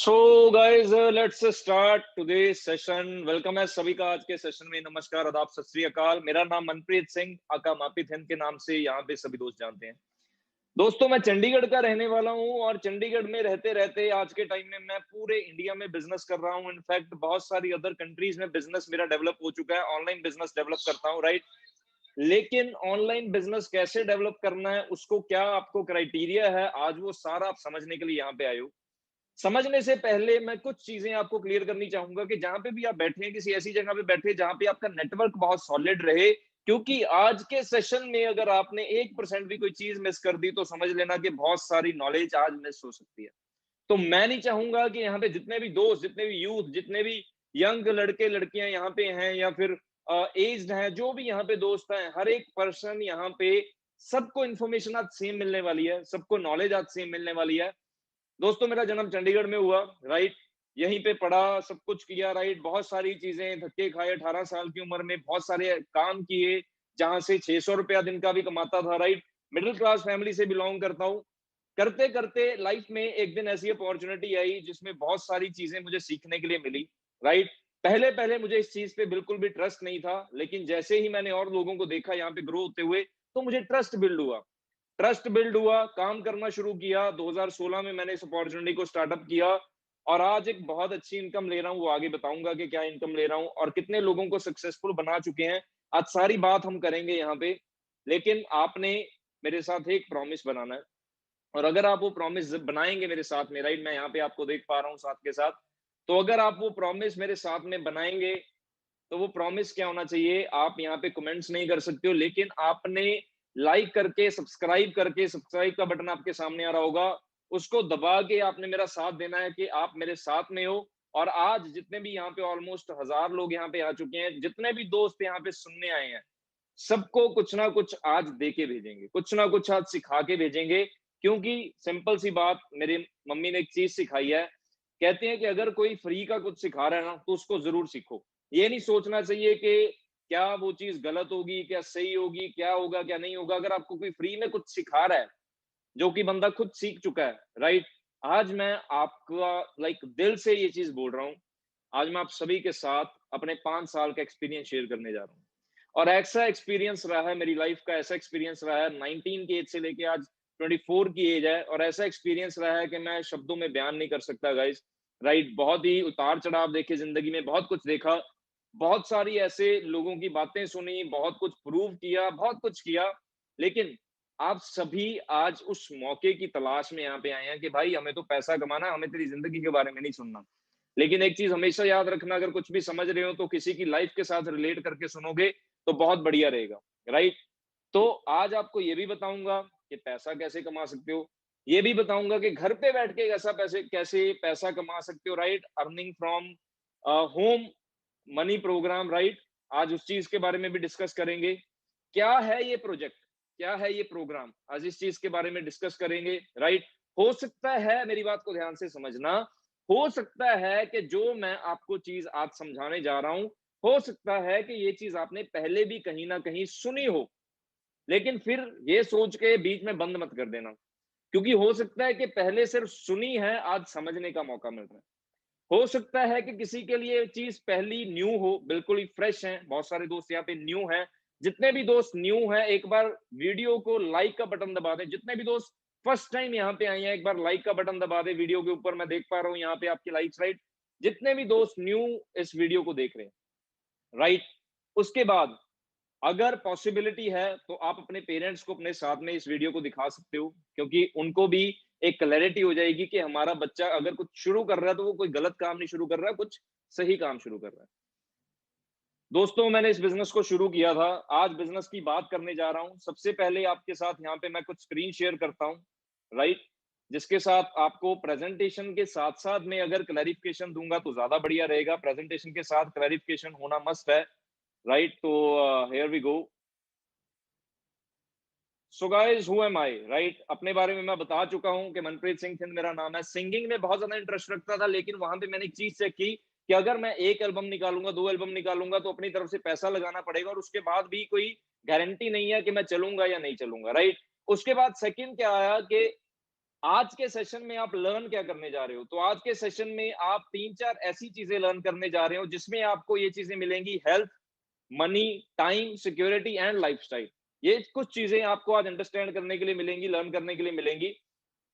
So guys let's start today session. Welcome है सभी का आज के सेशन में। नमस्कार, आदाब, सत श्री अकाल। मेरा नाम मनप्रीत सिंह आका मापित हिंद के नाम से यहाँ पे सभी दोस्त जानते हैं। दोस्तों, मैं चंडीगढ़ का रहने वाला हूँ और चंडीगढ़ में रहते रहते आज के टाइम में मैं पूरे इंडिया में बिजनेस कर रहा हूँ। इनफैक्ट बहुत सारी अदर कंट्रीज में बिजनेस मेरा डेवलप हो चुका है। ऑनलाइन बिजनेस डेवलप करता हूँ, राइट। लेकिन ऑनलाइन बिजनेस कैसे डेवलप करना है, उसको क्या आपको क्राइटेरिया है, आज वो सारा आप समझने के लिए यहाँ पे आए हो। समझने से पहले मैं कुछ चीजें आपको क्लियर करनी चाहूंगा कि जहां पे भी आप बैठे हैं, किसी ऐसी जगह पे बैठे जहां पे आपका नेटवर्क बहुत सॉलिड रहे, क्योंकि आज के सेशन में अगर आपने 1% भी कोई चीज मिस कर दी तो समझ लेना कि बहुत सारी नॉलेज आज मिस हो सकती है। तो मैं नहीं चाहूंगा कि यहाँ पे जितने भी दोस्त, जितने भी यूथ, जितने भी यंग लड़के लड़कियां यहाँ पे हैं या फिर एज्ड हैं, जो भी यहाँ पे दोस्त हैं, हर एक पर्सन यहाँ पे, सबको इन्फॉर्मेशन आज सेम मिलने वाली है, सबको नॉलेज आज सेम मिलने वाली है। दोस्तों, मेरा जन्म चंडीगढ़ में हुआ, राइट। यहीं पे पढ़ा, सब कुछ किया, राइट। बहुत सारी चीजें धक्के खाए, 18 साल की उम्र में बहुत सारे काम किए, जहां से 600 रुपया दिन का भी कमाता था, राइट। मिडिल क्लास फैमिली से बिलोंग करता हूँ। करते करते लाइफ में एक दिन ऐसी अपॉर्चुनिटी आई जिसमें बहुत सारी चीजें मुझे सीखने के लिए मिली, राइट। पहले पहले मुझे इस चीज पे बिल्कुल भी ट्रस्ट नहीं था, लेकिन जैसे ही मैंने और लोगों को देखा यहाँ पे ग्रो होते हुए, तो मुझे ट्रस्ट बिल्ड हुआ, काम करना शुरू किया। 2016 में मैंने इस अपॉर्चुनिटी को स्टार्टअप किया और आज एक बहुत अच्छी इनकम ले रहा हूँ। वो आगे बताऊंगा कि क्या इनकम ले रहा हूँ और कितने लोगों को सक्सेसफुल बना चुके हैं। आज सारी बात हम करेंगे यहाँ पे। लेकिन आपने मेरे साथ एक प्रॉमिस बनाना है, और अगर आप वो प्रॉमिस बनाएंगे मेरे साथ में, राइट, मैं यहाँ पे आपको देख पा रहा हूँ साथ के साथ, तो अगर आप वो प्रॉमिस मेरे साथ में बनाएंगे, तो वो प्रॉमिस क्या होना चाहिए, आप यहाँ पे कमेंट्स नहीं कर सकते हो, लेकिन आपने लाइक करके, सब्सक्राइब का बटन आपके सामने आ रहा होगा, उसको दबा के आपने मेरा साथ देना है कि आप मेरे साथ में हो। और आज जितने भी यहाँ पे ऑलमोस्ट 1000 लोग यहाँ पे आ चुके हैं, जितने भी दोस्त यहाँ पे सुनने आए हैं, सबको कुछ ना कुछ आज दे के भेजेंगे, कुछ ना कुछ आज सिखा के भेजेंगे। क्योंकि सिंपल सी बात, मेरी मम्मी ने एक चीज सिखाई है, कहते हैं कि अगर कोई फ्री का कुछ सिखा रहा है ना, तो उसको जरूर सीखो। ये नहीं सोचना चाहिए कि क्या वो चीज गलत होगी, क्या सही होगी, क्या होगा क्या नहीं होगा। अगर आपको कोई फ्री में कुछ सिखा रहा है जो कि बंदा खुद सीख चुका है, राइट। आज मैं आपका दिल से ये चीज बोल रहा हूँ। आज मैं आप सभी के साथ अपने 5 साल का एक्सपीरियंस शेयर करने जा रहा हूँ। और ऐसा एक्सपीरियंस रहा है मेरी लाइफ का, ऐसा एक्सपीरियंस रहा है 19 की एज से लेके आज 24 की एज है, और ऐसा एक्सपीरियंस रहा है कि मैं शब्दों में बयान नहीं कर सकता गाइस, राइट। बहुत ही उतार चढ़ाव देखे जिंदगी में, बहुत कुछ देखा, बहुत सारी ऐसे लोगों की बातें सुनी, बहुत कुछ प्रूव किया, बहुत कुछ किया। लेकिन आप सभी आज उस मौके की तलाश में यहाँ पे आए हैं कि भाई हमें तो पैसा कमाना, हमें तेरी जिंदगी के बारे में नहीं सुनना। लेकिन एक चीज हमेशा याद रखना, अगर कुछ भी समझ रहे हो तो किसी की लाइफ के साथ रिलेट करके सुनोगे तो बहुत बढ़िया रहेगा, राइट। तो आज आपको ये भी बताऊंगा कि पैसा कैसे कमा सकते हो, ये भी बताऊंगा कि घर पे बैठ के कैसे पैसा कमा सकते हो, right. Earning from home money program, right. आज उस चीज के बारे में भी डिस्कस करेंगे। क्या है ये प्रोजेक्ट, क्या है ये प्रोग्राम, आज इस चीज के बारे में डिस्कस करेंगे, राइट। हो सकता है, मेरी बात को ध्यान से समझना, हो सकता है कि जो मैं आपको चीज आज समझाने जा रहा हूं, हो सकता है कि ये चीज आपने पहले भी कहीं ना कहीं सुनी हो, लेकिन फिर ये सोच के बीच में बंद मत कर देना, क्योंकि हो सकता है कि पहले सिर्फ सुनी है, आज समझने का मौका मिल रहा है। हो सकता है कि किसी के लिए चीज पहली न्यू हो, बिल्कुल ही फ्रेश है। बहुत सारे दोस्त यहाँ पे न्यू हैं। जितने भी दोस्त न्यू हैं, एक बार वीडियो को लाइक का बटन दबा दें। जितने भी दोस्त फर्स्ट टाइम यहाँ पे आए हैं, एक बार लाइक का बटन दबा दें वीडियो के ऊपर। मैं देख पा रहा हूँ यहाँ पे आपकी लाइक्स, राइट। जितने भी दोस्त न्यू इस वीडियो को देख रहे हैं, राइट। उसके बाद अगर पॉसिबिलिटी है तो आप अपने पेरेंट्स को अपने साथ में इस वीडियो को दिखा सकते हो, क्योंकि उनको भी एक क्लैरिटी हो जाएगी कि हमारा बच्चा अगर कुछ शुरू कर रहा है तो वो कोई गलत काम नहीं शुरू कर रहा है, कुछ सही काम शुरू कर रहा है। दोस्तों, मैंने इस बिजनेस को शुरू किया था, आज बिजनेस की बात करने जा रहा हूं। सबसे पहले आपके साथ यहाँ पे मैं कुछ स्क्रीन शेयर करता हूं, राइट, जिसके साथ आपको प्रेजेंटेशन के साथ साथ में अगर क्लैरिफिकेशन दूंगा तो ज्यादा बढ़िया रहेगा। प्रेजेंटेशन के साथ क्लैरिफिकेशन होना मस्ट है, राइट। तो here we go. So guys, who am I, right. अपने बारे में मैं बता चुका हूं कि मनप्रीत सिंह थिंद मेरा नाम है। सिंगिंग में बहुत ज्यादा इंटरेस्ट रखता था, लेकिन वहां पे मैंने एक चीज चेक की कि अगर मैं एक एल्बम निकालूंगा, 2 एल्बम निकालूंगा, तो अपनी तरफ से पैसा लगाना पड़ेगा, और उसके बाद भी कोई गारंटी नहीं है कि मैं चलूंगा या नहीं चलूंगा, राइट। उसके बाद सेकंड क्या आया कि आज के सेशन में आप लर्न क्या करने जा रहे हो? तो आज के सेशन में आप 3-4 ऐसी चीजें लर्न करने जा रहे हो जिसमें आपको ये चीजें मिलेंगी: health, money, time, security and lifestyle. ये कुछ चीजें आपको आज अंडरस्टैंड करने के लिए मिलेंगी, लर्न करने के लिए मिलेंगी।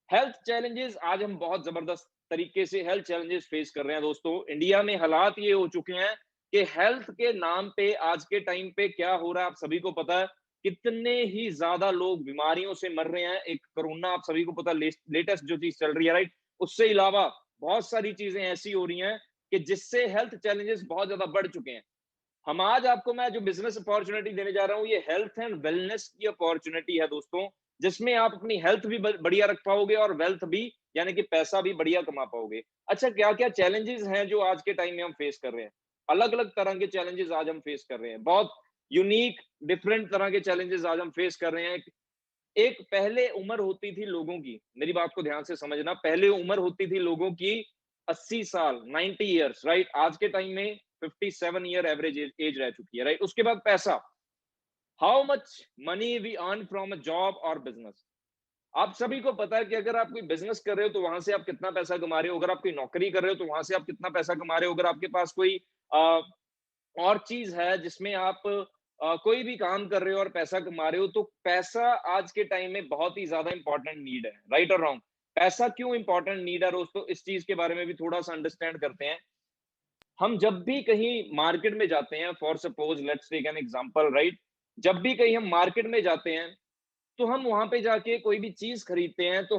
हेल्थ चैलेंजेस, आज हम बहुत जबरदस्त तरीके से हेल्थ चैलेंजेस फेस कर रहे हैं दोस्तों। इंडिया में हालात ये हो चुके हैं कि हेल्थ के नाम पे आज के टाइम पे क्या हो रहा है आप सभी को पता है। कितने ही ज्यादा लोग बीमारियों से मर रहे हैं। एक कोरोना आप सभी को पता, लेटेस्ट जो चीज चल रही है, राइट। उससे अलावा बहुत सारी चीजें ऐसी हो रही हैं कि जिससे हेल्थ चैलेंजेस बहुत ज्यादा बढ़ चुके हैं। हम आज आपको मैं जो बिजनेस अपॉर्चुनिटी देने जा रहा हूँ, ये हेल्थ एंड वेलनेस की अपॉर्चुनिटी है दोस्तों, जिसमें आप अपनी हेल्थ भी बढ़िया रख पाओगे और वेल्थ भी, यानी कि पैसा भी बढ़िया कमा पाओगे। अच्छा, क्या क्या चैलेंजेस हैं जो आज के टाइम में हम फेस कर रहे हैं? अलग अलग तरह के चैलेंजेस आज हम फेस कर रहे हैं, बहुत यूनिक डिफरेंट तरह के चैलेंजेस आज हम फेस कर रहे हैं। एक पहले उम्र होती थी लोगों की, मेरी बात को ध्यान से समझना, पहले उम्र होती थी लोगों की 80 साल, 90 ईयर्स, राइट। आज के टाइम में 57 ईयर एवरेज एज रह चुकी है, राइट। उसके बाद पैसा, how much money we earn from a job और बिजनेस। आप सभी को पता है कि अगर आप कोई बिजनेस कर रहे हो तो वहां से आप कितना पैसा कमा रहे हो, अगर आप कोई नौकरी कर रहे हो तो वहां से आप कितना पैसा कमा रहे हो, अगर आपके पास कोई और चीज है जिसमें आप कोई भी काम कर रहे हो और पैसा कमा रहे हो, तो पैसा आज के टाइम में बहुत ही ज्यादा इंपॉर्टेंट नीड है, राइट और रॉन्ग। पैसा क्यों इंपॉर्टेंट नीड है दोस्तों, इस चीज के बारे में भी थोड़ा सा अंडरस्टैंड करते हैं। हम जब भी कहीं मार्केट में जाते हैं, for suppose let's take an example, right. जब भी कहीं हम मार्केट में जाते हैं तो हम वहां पे जाके कोई भी चीज खरीदते हैं तो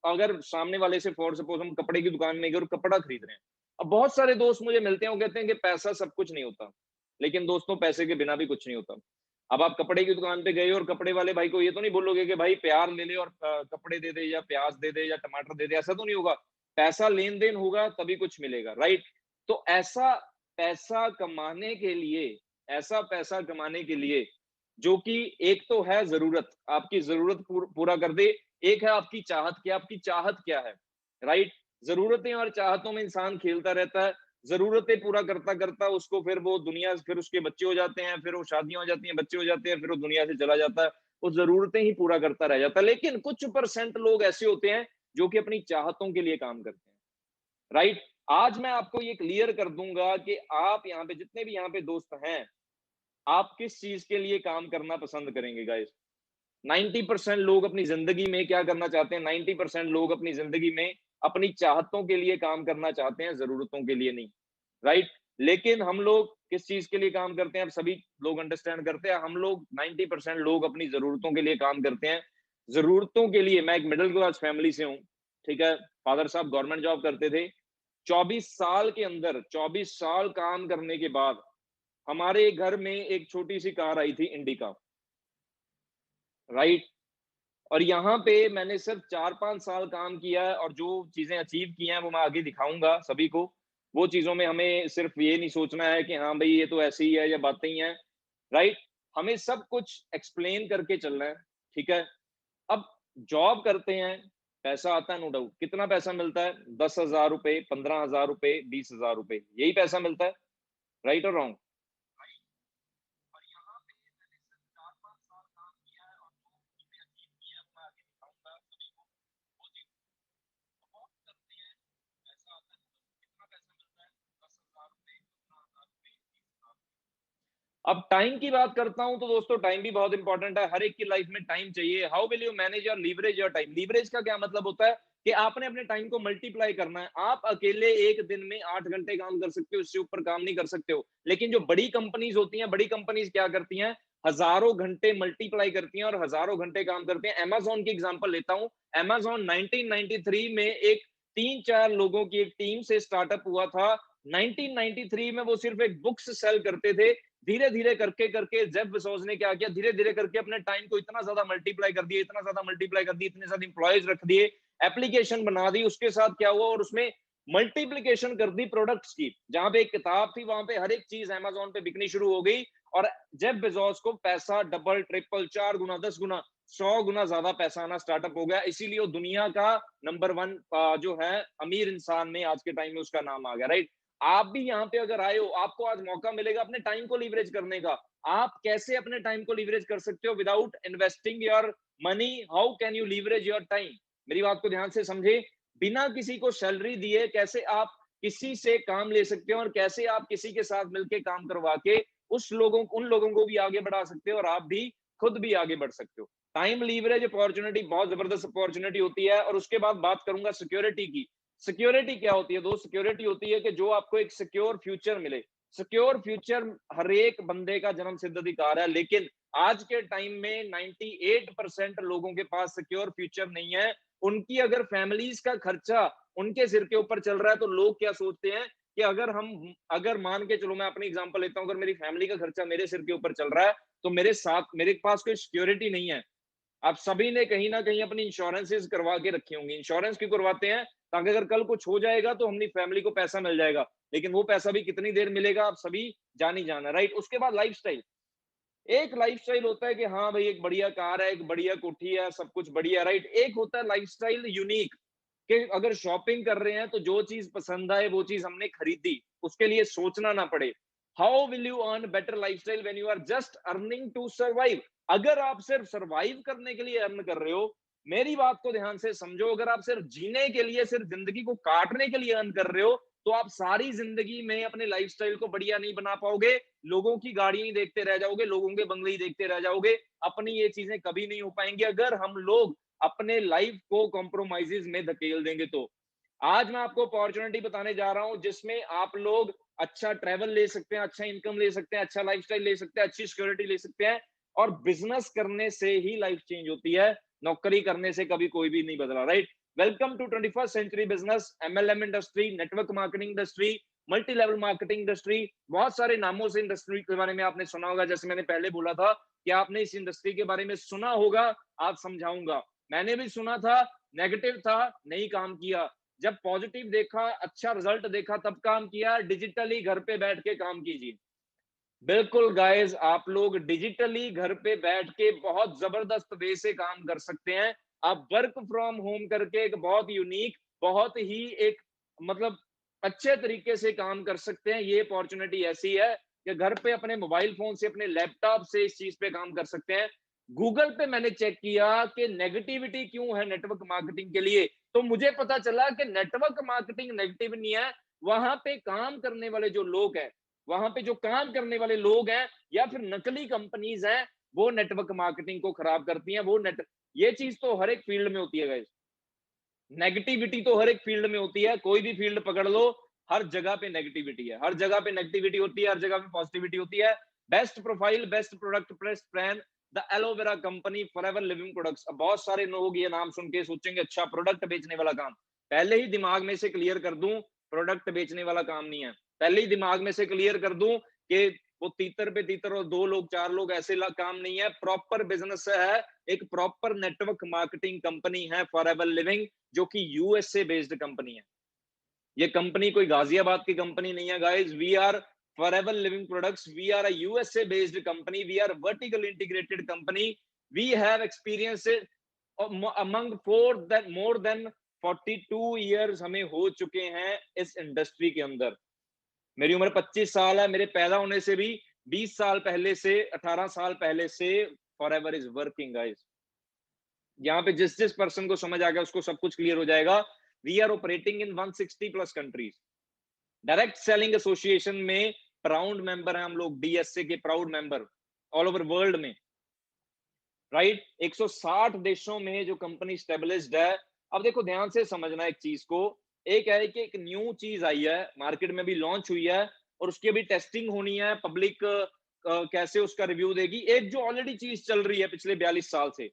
अगर सामने वाले से, फॉर सपोज हम कपड़े की दुकान में गए और कपड़ा खरीद रहे हैं, अब बहुत सारे दोस्त मुझे मिलते हैं, वो कहते हैं कि पैसा सब कुछ नहीं होता। लेकिन दोस्तों, पैसे के बिना भी कुछ नहीं होता। अब आप कपड़े की दुकान पे गए और कपड़े वाले भाई को ये तो नहीं बोलोगे कि भाई प्यार ले ले और कपड़े दे दे, या प्याज दे दे, या टमाटर दे दे, ऐसा तो नहीं होगा। पैसा लेन देन होगा तभी कुछ मिलेगा, राइट। तो ऐसा पैसा कमाने के लिए, ऐसा पैसा कमाने के लिए जो कि एक तो है जरूरत, आपकी जरूरत पूरा कर दे। एक है आपकी चाहत, क्या आपकी चाहत क्या है, राइट। जरूरतें और चाहतों में इंसान खेलता रहता है। जरूरतें पूरा करता करता उसको फिर वो दुनिया, फिर उसके बच्चे हो जाते हैं, फिर वो शादियां हो जाती हैं, बच्चे हो जाते हैं, फिर वो दुनिया से चला जाता है। वो जरूरतें ही पूरा करता रह जाता है। लेकिन कुछ परसेंट लोग ऐसे होते हैं जो कि अपनी चाहतों के लिए काम करते हैं, राइट। आज मैं आपको ये क्लियर कर दूंगा कि आप यहाँ पे जितने भी यहाँ पे दोस्त हैं, आप किस चीज के लिए काम करना पसंद करेंगे गाइस। 90% लोग अपनी जिंदगी में क्या करना चाहते हैं? 90% लोग अपनी जिंदगी में अपनी चाहतों के लिए काम करना चाहते हैं, जरूरतों के लिए नहीं, राइट। लेकिन हम लोग किस चीज के लिए काम करते हैं? अब सभी लोग अंडरस्टैंड करते हैं, हम लोग 90% लोग अपनी जरूरतों के लिए काम करते हैं। जरूरतों के लिए, मैं एक मिडिल क्लास फैमिली से हूँ, ठीक है। फादर साहब गवर्नमेंट जॉब करते थे। 24 साल के अंदर, 24 साल काम करने के बाद हमारे घर में एक छोटी सी कार आई थी, इंडिका, राइट। और यहाँ पे मैंने सिर्फ 4-5 साल काम किया है, और जो चीजें अचीव की हैं वो मैं आगे दिखाऊंगा सभी को। वो चीजों में हमें सिर्फ ये नहीं सोचना है कि हाँ भाई ये तो ऐसे ही है या बातें ही हैं, राइट। हमें सब कुछ एक्सप्लेन करके चलना है, ठीक है। अब जॉब करते हैं, पैसा आता है, नो डाउट। कितना पैसा मिलता है? 10,000 रुपए, 15,000 रुपए, 20,000 रुपए, यही पैसा मिलता है, राइट और रॉन्ग। और यहाँ पे मैंने सिर्फ 4-5 साल काम किया है, और जो चीजें अचीव की है वो मैं आगे दिखाऊंगा सभी को। वो चीज बहुत करते हैं, पैसा आता है, कितना पैसा मिलता है? 10,000 रुपए, 15,000 रुपए, 20,000। अब टाइम की बात करता हूं तो दोस्तों, टाइम भी बहुत इंपॉर्टेंट है। हर एक की लाइफ में टाइम चाहिए। हाउ विल यू मैनेज और लीवरेज योर टाइम? लीवरेज का क्या मतलब होता है कि आपने अपने टाइम को मल्टीप्लाई करना है। आप अकेले एक दिन में 8 घंटे काम कर सकते हो, इससे ऊपर काम नहीं कर सकते हो। लेकिन जो बड़ी कंपनीज होती हैं, बड़ी कंपनीज क्या करती हैं? हजारों घंटे मल्टीप्लाई करती हैं और हजारों घंटे काम करते हैं। अमेजोन की एग्जांपल लेता हूं। अमेजोन 1993 में एक 3-4 लोगों की एक टीम से स्टार्टअप हुआ था। 1993 में वो सिर्फ एक बुक्स सेल करते थे। धीरे धीरे करके करके जेफ बेजोस ने क्या किया, धीरे धीरे करके अपने टाइम को इतना ज्यादा मल्टीप्लाई कर दिया, इतना ज्यादा मल्टीप्लाई कर दिया, इतने ज्यादा इंप्लॉयज रख दिए, एप्लीकेशन बना दी। उसके साथ क्या हुआ, और उसमें मल्टीप्लीकेशन कर दी प्रोडक्ट्स की। जहां पे एक किताब थी, वहां पे हर एक चीज अमेजोन पे बिकनी शुरू हो गई। और जेफ बेजोस को पैसा डबल, ट्रिपल, 4 गुना, 10 गुना, 100 गुना ज्यादा पैसा आना स्टार्टअप हो गया। इसीलिए वो दुनिया का नंबर 1 जो है अमीर इंसान में आज के टाइम में उसका नाम आ गया, राइट। आप भी यहाँ पे अगर आए हो, आपको आज मौका मिलेगा अपने टाइम को लीवरेज करने का। आप कैसे अपने टाइम को लीवरेज कर सकते हो without investing your money? How can you leverage your time? मेरी बात को ध्यान से समझे, बिना किसी को सैलरी दिए कैसे आप किसी से काम ले सकते हो और कैसे आप किसी के साथ मिलके काम करवा के उन लोगों को भी आगे बढ़ा सकते हो और आप भी खुद भी आगे बढ़ सकते हो। टाइम लीवरेज अपॉर्चुनिटी बहुत जबरदस्त अपॉर्चुनिटी होती है। और उसके बाद बात करूंगा सिक्योरिटी की। सिक्योरिटी क्या होती है दोस्त? सिक्योरिटी होती है कि जो आपको एक सिक्योर फ्यूचर मिले। सिक्योर फ्यूचर हर एक बंदे का जन्म सिद्ध अधिकार है, लेकिन आज के टाइम में 98% लोगों के पास सिक्योर फ्यूचर नहीं है। उनकी अगर फैमिलीज का खर्चा उनके सिर के ऊपर चल रहा है तो लोग क्या सोचते हैं कि अगर मान के चलो, मैं अपनी एग्जांपल लेता हूं, अगर मेरी फैमिली का खर्चा मेरे सिर के ऊपर चल रहा है तो मेरे पास कोई सिक्योरिटी नहीं है। आप सभी ने कहीं ना कहीं अपनी इंश्योरेंसेस करवा के रखी होंगी। इंश्योरेंस क्यों करवाते हैं? ताकि अगर कल कुछ हो जाएगा तो अपनी फैमिली को पैसा मिल जाएगा। लेकिन वो पैसा भी कितनी देर मिलेगा आप सभी जान ही जाना, राइट? उसके बाद लाइफस्टाइल। एक लाइफस्टाइल होता है कि हाँ भाई, एक बढ़िया कार है, एक बढ़िया कोठी है, सब कुछ बढ़िया, राइट? एक होता है लाइफस्टाइल यूनिक, कि अगर शॉपिंग कर रहे हैं तो जो चीज पसंद आए वो चीज हमने खरीदी, उसके लिए सोचना ना पड़े। How will you earn better lifestyle when you are just earning to survive? अगर आप सिर्फ सर्वाइव करने के लिए अर्न कर रहे हो, मेरी बात को ध्यान से समझो, अगर आप सिर्फ जीने के लिए, सिर्फ जिंदगी को काटने के लिए अर्न कर रहे हो, तो आप सारी जिंदगी में अपने लाइफस्टाइल को बढ़िया नहीं बना पाओगे। लोगों की गाड़ियां ही देखते रह जाओगे, लोगों के बंगले ही देखते रह जाओगे। अपनी ये चीजें कभी नहीं हो पाएंगी अगर हम लोग अपने लाइफ को कॉम्प्रोमाइजेस में धकेल देंगे तो। आज मैं आपको अपॉर्चुनिटी बताने जा रहा हूं जिसमें आप लोग अच्छा ट्रैवल ले सकते हैं, अच्छा इनकम ले सकते हैं, अच्छा लाइफस्टाइल ले सकते हैं, अच्छी सिक्योरिटी ले सकते हैं। और बिजनेस करने से ही लाइफ चेंज होती है, नौकरी करने से कभी कोई भी नहीं बदला, right? Welcome to 21st century business, MLM industry, network marketing industry, multi level marketing industry. बहुत सारे नामों से इंडस्ट्री के बारे में आपने सुना होगा। जैसे मैंने पहले बोला था कि आपने इस इंडस्ट्री के बारे में सुना होगा, आप समझाऊंगा। मैंने भी सुना था, नेगेटिव था, नहीं काम किया। जब पॉजिटिव देखा, अच्छा रिजल्ट देखा, तब काम किया। डिजिटली घर पे बैठ के काम कीजिए। बिल्कुल गाइस, आप लोग डिजिटली घर पे बैठ के बहुत जबरदस्त वे से काम कर सकते हैं। आप वर्क फ्रॉम होम करके एक बहुत यूनिक, बहुत ही एक मतलब अच्छे तरीके से काम कर सकते हैं। ये अपॉर्चुनिटी ऐसी है कि घर पे अपने मोबाइल फोन से, अपने लैपटॉप से इस चीज पे काम कर सकते हैं। गूगल पे मैंने चेक किया कि नेगेटिविटी क्यों है नेटवर्क मार्केटिंग के लिए, तो मुझे पता चला कि नेटवर्क मार्केटिंग नेगेटिव नहीं है। वहां पे काम करने वाले जो लोग हैं, वहां पे जो काम करने वाले लोग हैं या फिर नकली कंपनीज हैं, वो नेटवर्क मार्केटिंग को खराब करती हैं। ये चीज तो हर एक फील्ड में होती है गाइस। नेगेटिविटी तो हर एक फील्ड में होती है, कोई भी फील्ड पकड़ लो, हर जगह पे नेगेटिविटी है, हर जगह पे नेगेटिविटी होती है, हर जगह पे पॉजिटिविटी होती है। Best profile, best product, best brand, the aloe vera company, forever living products. अब बहुत सारे लोग ये नाम सुन के सोचेंगे अच्छा प्रोडक्ट बेचने वाला काम। पहले ही दिमाग में से क्लियर कर दूं, प्रोडक्ट बेचने वाला काम नहीं है। पहले ही दिमाग में से क्लियर कर दूं कि वो तीतर पे तीतर और दो लोग चार लोग ऐसे काम नहीं है। प्रॉपर बिजनेस है, एक प्रॉपर नेटवर्क मार्केटिंग कंपनी है फॉरएवर लिविंग, जो कि यूएसए बेस्ड कंपनी है। ये कंपनी कोई गाजियाबाद की कंपनी नहीं है guys. We are forever living products, we are a USA based company, we are vertical integrated company. We have experience among more than 42 years हमें हो चुके हैं इस इंडस्ट्री के अंदर। मेरी उम्र 25 साल है, मेरे पैदा होने से भी 20 साल पहले से, 18 साल पहले से फॉरएवर इज वर्किंग गाइस। यहाँ पे जिस जिस पर्सन को समझ आ गया उसको सब कुछ क्लियर हो जाएगा। We are operating in 160 plus countries. Direct selling association में प्राउड मेंबर हैं हम लोग, डीएसए के proud member all over world में, राइट? 160 देशों में जो कंपनी स्टेबलिश्ड है। अब देखो ध्यान से समझना एक चीज को। एक है कि एक न्यू चीज आई है, मार्केट में भी लॉन्च हुई है और उसकी अभी टेस्टिंग होनी है। पब्लिक कैसे उसका रिव्यू देगी। एक जो ऑलरेडी चीज चल रही है पिछले 42 साल से,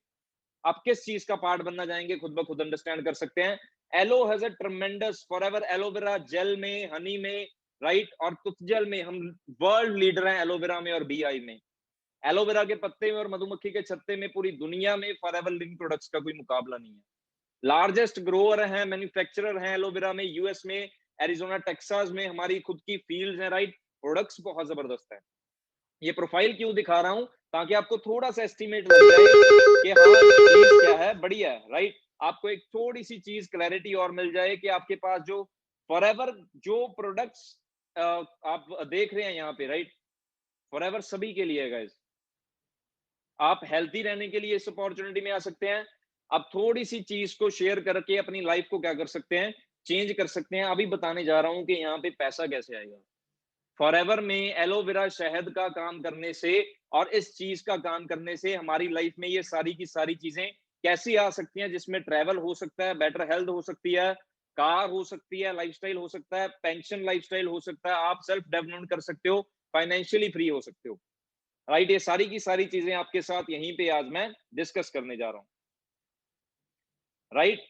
आप किस चीज का पार्ट बनना चाहेंगे खुद ब खुद अंडरस्टैंड कर सकते हैं। Aloe has a tremendous, forever aloe vera में, हनी में, राइट, और तुथ जेल में हम वर्ल्ड लीडर हैं, एलोवेरा में और बीआई में। एलोवेरा के पत्ते में और मधुमक्खी के छत्ते में पूरी दुनिया में फॉरएवर लिविंग प्रोडक्ट्स का कोई मुकाबला नहीं है। लार्जेस्ट ग्रोअर हैं, मैन्युफैक्चरर हैं एलोवेरा में, यूएस में, एरिजोना टेक्सास में हमारी खुद की फील्ड है, राइट? प्रोडक्ट्स बहुत जबरदस्त है। ये प्रोफाइल क्यों दिखा रहा हूं? ताकि आपको थोड़ा सा एस्टिमेट लग जाए कि हाँ चीज क्या है, बढ़िया है, राइट? आपको एक थोड़ी सी चीज क्लैरिटी और मिल जाए कि आपके पास जो फॉरएवर जो प्रोडक्ट्स आप देख रहे हैं यहाँ पे, राइट, फॉरएवर सभी के लिए है गाइस। आप हेल्थी रहने के लिए इस अपॉर्चुनिटी में आ सकते हैं। आप थोड़ी सी चीज को शेयर करके अपनी लाइफ को क्या कर सकते हैं, चेंज कर सकते हैं। अभी बताने जा रहा हूं कि यहाँ पे पैसा कैसे आएगा। फॉरएवर में एलोवेरा शहद का काम करने से और इस चीज का काम करने से हमारी लाइफ में ये सारी की सारी चीजें कैसी आ सकती हैं, जिसमें ट्रैवल हो सकता है, बेटर हेल्थ हो सकती है, कार हो सकती है, लाइफस्टाइल हो सकता है, पेंशन लाइफस्टाइल हो सकता है, आप सेल्फ डेवलपमेंट कर सकते हो, फाइनेंशियली फ्री हो सकते हो। राइट, ये सारी की सारी चीजें आपके साथ यहीं पे आज मैं डिस्कस करने जा रहा हूं। Right,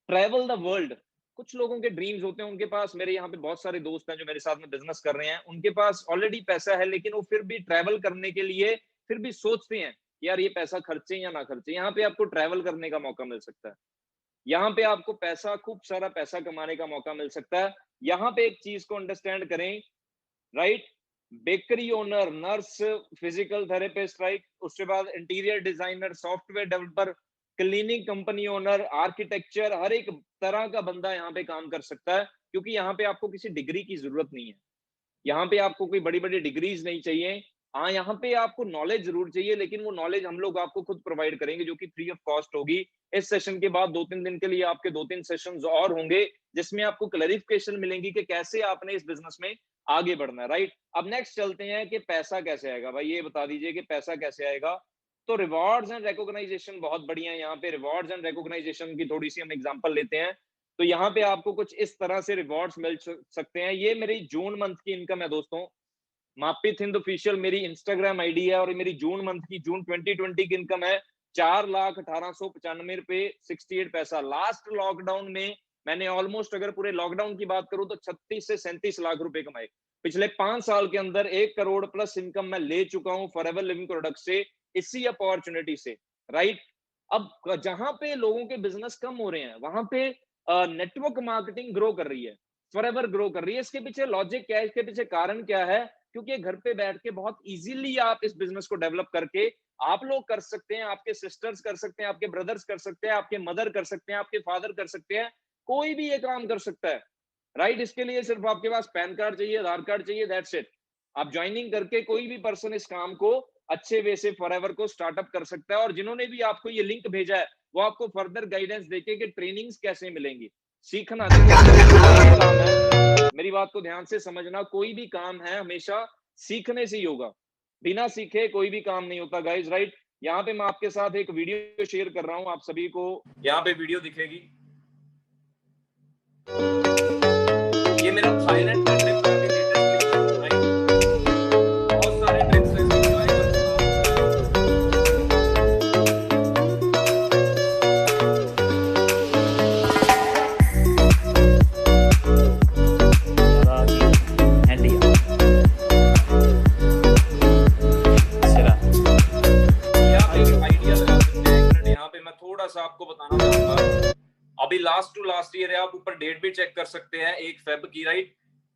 travel the world. कुछ लोगों के ड्रीम्स होते हैं, उनके पास, मेरे यहाँ पे बहुत सारे दोस्त हैं जो मेरे साथ में बिजनेस कर रहे हैं, उनके पास ऑलरेडी पैसा है, लेकिन वो फिर भी ट्रैवल करने के लिए फिर भी सोचते हैं यार ये पैसा खर्चे या ना खर्चे। यहाँ पे आपको ट्रैवल करने का मौका मिल सकता है, यहाँ पे आपको पैसा, खूब सारा पैसा कमाने का मौका मिल सकता है। यहाँ पे एक चीज को अंडरस्टैंड करें, right, bakery owner, nurse, physical therapist, right, उसके बाद interior designer, software developer, cleaning company owner, architecture, हर एक तरह का बंदा यहाँ पे काम कर सकता है, क्योंकि यहाँ पे आपको किसी डिग्री की जरूरत नहीं है। यहाँ पे आपको कोई बड़ी बड़ी डिग्रीज नहीं चाहिए। हाँ, यहाँ पे आपको नॉलेज जरूर चाहिए, लेकिन वो नॉलेज हम लोग आपको खुद प्रोवाइड करेंगे, जो कि फ्री ऑफ कॉस्ट होगी। इस सेशन के बाद 2-3 दिन के लिए आपके 2-3 सेशंस और होंगे, जिसमें आपको क्लैरिफिकेशन मिलेंगी कि कैसे आपने इस बिजनेस में आगे बढ़ना है। राइट, अब नेक्स्ट चलते हैं कि पैसा कैसे आएगा। भाई ये बता दीजिए कि पैसा कैसे आएगा। तो रिवॉर्ड्स एंड रिकॉग्नाइजेशन बहुत बढ़िया है। यहाँ पे रिवॉर्ड्स एंड रिकॉग्नाइजेशन की थोड़ी सी हम एग्जांपल लेते हैं। तो यहाँ पे आपको कुछ इस तरह से रिवॉर्ड्स मिल सकते हैं। ये मेरी जून मंथ की इनकम है दोस्तों। मापित हिंद ऑफिशियल मेरी इंस्टाग्राम आईडी है, और मेरी जून मंथ की, जून 2020 की इनकम है 4,1895 रुपए 68 पैसा। लास्ट लॉकडाउन में मैंने ऑलमोस्ट, अगर पूरे लॉकडाउन की बात करूं तो 36 से 37 लाख रुपए कमाए। पिछले 5 साल के अंदर 1 करोड़ प्लस इनकम मैं ले चुका हूं फॉरएवर लिविंग प्रोडक्ट से, इसी अपॉर्चुनिटी से। राइट, अब जहां पे लोगों के बिजनेस कम हो रहे हैं, वहां पे नेटवर्क मार्केटिंग ग्रो कर रही है, फॉरएवर ग्रो कर रही है। इसके पीछे लॉजिक क्या है, इसके पीछे कारण क्या है? क्योंकि घर पे बैठ के बहुत इजीली आप इस बिजनेस को डेवलप करके आप लोग कर सकते हैं, आपके सिस्टर्स कर सकते हैं, आपके ब्रदर्स कर सकते हैं, आपके मदर कर सकते हैं, आपके फादर कर सकते हैं, कोई भी ये काम कर सकता है। राइट, इसके लिए सिर्फ आपके पास पैन कार्ड चाहिए, आधार कार्ड चाहिए, दैट्स इट। आप ज्वाइनिंग करके कोई भी पर्सन इस काम को अच्छे वे से फॉरएवर को स्टार्टअप कर सकता है। और जिन्होंने भी आपको ये लिंक भेजा है, वो आपको फर्दर गाइडेंस देके कि ट्रेनिंग्स कैसे मिलेंगी। सीखना काम है, मेरी बात को ध्यान से समझना, कोई भी काम है हमेशा सीखने से ही होगा, बिना सीखे कोई भी काम नहीं होता गाइज। राइट, यहाँ पे मैं आपके साथ एक वीडियो शेयर कर रहा हूँ, आप सभी को यहाँ पे वीडियो दिखेगी। ये मेरा थाईलैंड का ट्रिप है, बहुत सारे ट्रिप्स आपको बताना चाहूंगा। अभी लास्ट टू लास्ट ईयर है, आप ऊपर डेट भी चेक कर सकते हैं, 1 फेब की। राइट,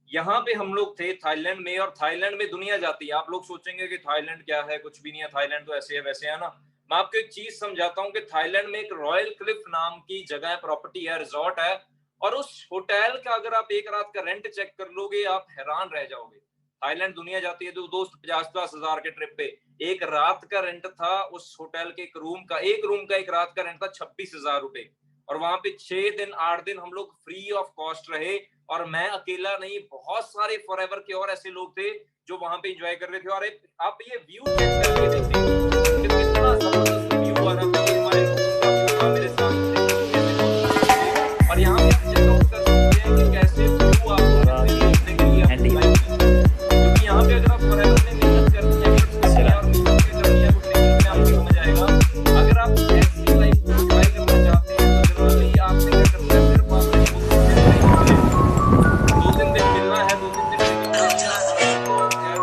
यहाँ पे हम लोग थे थाईलैंड में, और थाईलैंड में दुनिया जाती है। आप लोग सोचेंगे कि थाईलैंड क्या है, कुछ भी नहीं है, थाईलैंड तो ऐसे है वैसे है ना। मैं आपको एक चीज समझाता हूँ कि थाईलैंड में एक रॉयल क्लिफ नाम की जगह है, प्रॉपर्टी है, रिजॉर्ट है, और उस होटल का अगर आप एक रात का रेंट चेक कर लोगे, आप हैरान रह जाओगे। थाईलैंड दुनिया जाती है तो दोस्त 50-50 हजार के ट्रिप पे, एक रात का रेंट था उस होटल के, एक रूम का एक रात का रेंट था 26,000 रुपए। और वहां पे 6 दिन 8 दिन हम लोग फ्री ऑफ कॉस्ट रहे। और मैं अकेला नहीं, बहुत सारे फॉरएवर के और ऐसे लोग थे जो वहां पे एंजॉय कर रहे थे। और आप ये व्यू चेक करके देखिए कितना जबरदस्त व्यू आ रहा था। ये हमारे रूम का मेरे साथ, और यहाँ पे आप चेक आउट कर सकते हैं कि कैसे व्यू आपको देखने के लिए, क्योंकि यहाँ पे अगर आप फॉरएवर में मेहनत करनी है और मेहनत करनी है, तो आपको समझ आएगा। अगर आप ऐसी लाइफ को ट्राई करना चाहते हैं तो जरूरी आपसे क्या करना है, सिर्फ आपने 2-3 दिन मिलना है। 2-3 दिन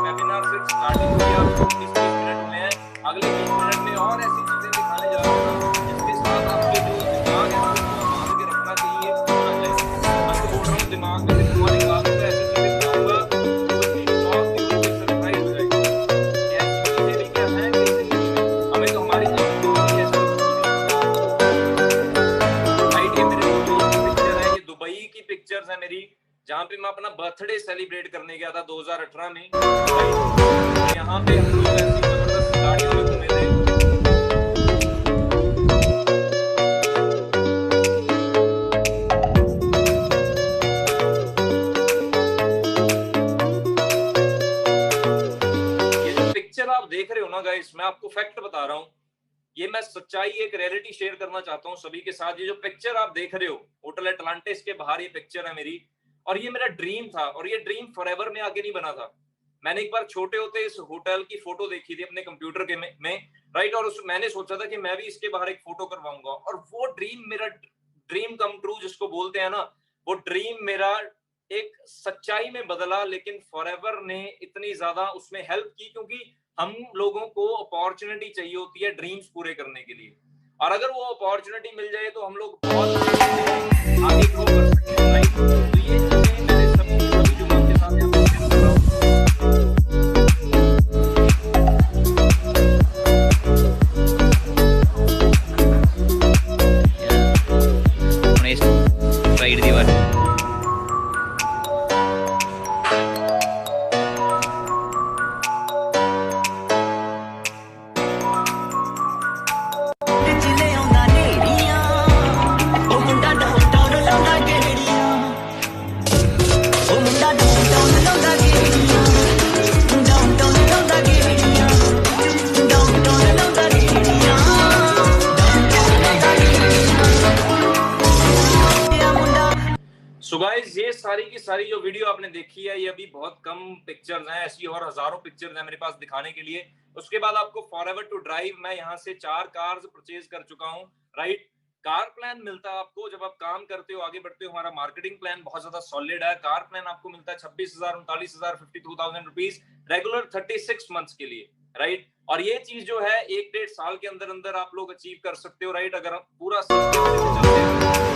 वेबिनार सिर्फ स्टार्टिंग हुई है, 19-20 मिनट में है। अगले 20 मिनट में और ऐसी चीजें दिखाने जा रहा हूँ जिसके साथ आपके जो दिमाग है उसको बांध के रखना चाहिए। मैं तो बोल रहा हूँ दिमाग में तुम्हारे दिमाग में ऐसी चीजें दिखाऊंगा सरप्राइज हो जाएगी। ऐसी चीजें भी क्या है कि जिंदगी में हमें तो हमारी दुबई की पिक्चर्स है मेरी, जहाँ पे मैं अपना बर्थडे सेलिब्रेट करने गया था 2018 में। यहाँ पे हम लोग ऐसी जबरदस्त गाड़ियों में घूमे थे। ना गाइस, मैं आपको फैक्ट बता रहा हूँ, ये मैं सच्चाई एक रियलिटी शेयर करना चाहता हूँ सभी के साथ। ये जो पिक्चर आप देख रहे हो होटल एटलांटिस के बाहर, ये पिक्चर है मेरी, और ये मेरा ड्रीम था, और ये ड्रीम फॉरएवर में आगे नहीं बना था। मैंने एक बार छोटे होते इस होटल की फोटो देखी थी अपने कंप्यूटर के में राइट, और मैंने सोचा था कि मैं भी इसके बाहर एक फोटो करवाऊंगा, और वो ड्रीम मेरा ड्रीम कम ट्रू जिसको बोलते हैं ना, वो ड्रीम मेरा एक सच्चाई में बदला। लेकिन फॉरएवर ने इतनी ज्यादा उसमें हेल्प की, क्योंकि हम लोगों को अपॉर्चुनिटी चाहिए होती है ड्रीम्स पूरे करने के लिए, और अगर वो अपॉर्चुनिटी मिल जाए तो हम लोग बहुत आगे ग्रो कर सकते हैं, राइट। तो ये चीजें मैंने सभी जो मैं आपके साथ यहाँ पे शेयर कर रहा हूँ। साइड दीवार सो गाइस, ये सारी की सारी जो वीडियो आपने देखी है, ये अभी बहुत कम पिक्चर्स हैं, ऐसी और हजारों पिक्चर्स हैं मेरे पास दिखाने के लिए। उसके बाद आपको फॉरएवर टू ड्राइव, मैं यहाँ से 4 कार्स परचेज कर चुका हूँ, राइट। कार प्लान मिलता है आपको जब आप काम करते हो, आगे बढ़ते हो। हमारा मार्केटिंग प्लान बहुत ज्यादा सॉलिड है। कार प्लान आपको मिलता है 26,000, 39,000, 52,000 रुपीज रेगुलर 36 मंथ्स के लिए, राइट। और ये चीज जो है 1-1.5 साल के अंदर अंदर आप लोग अचीव कर सकते हो, राइट, अगर आप पूरा सिस्टम से चलते हो।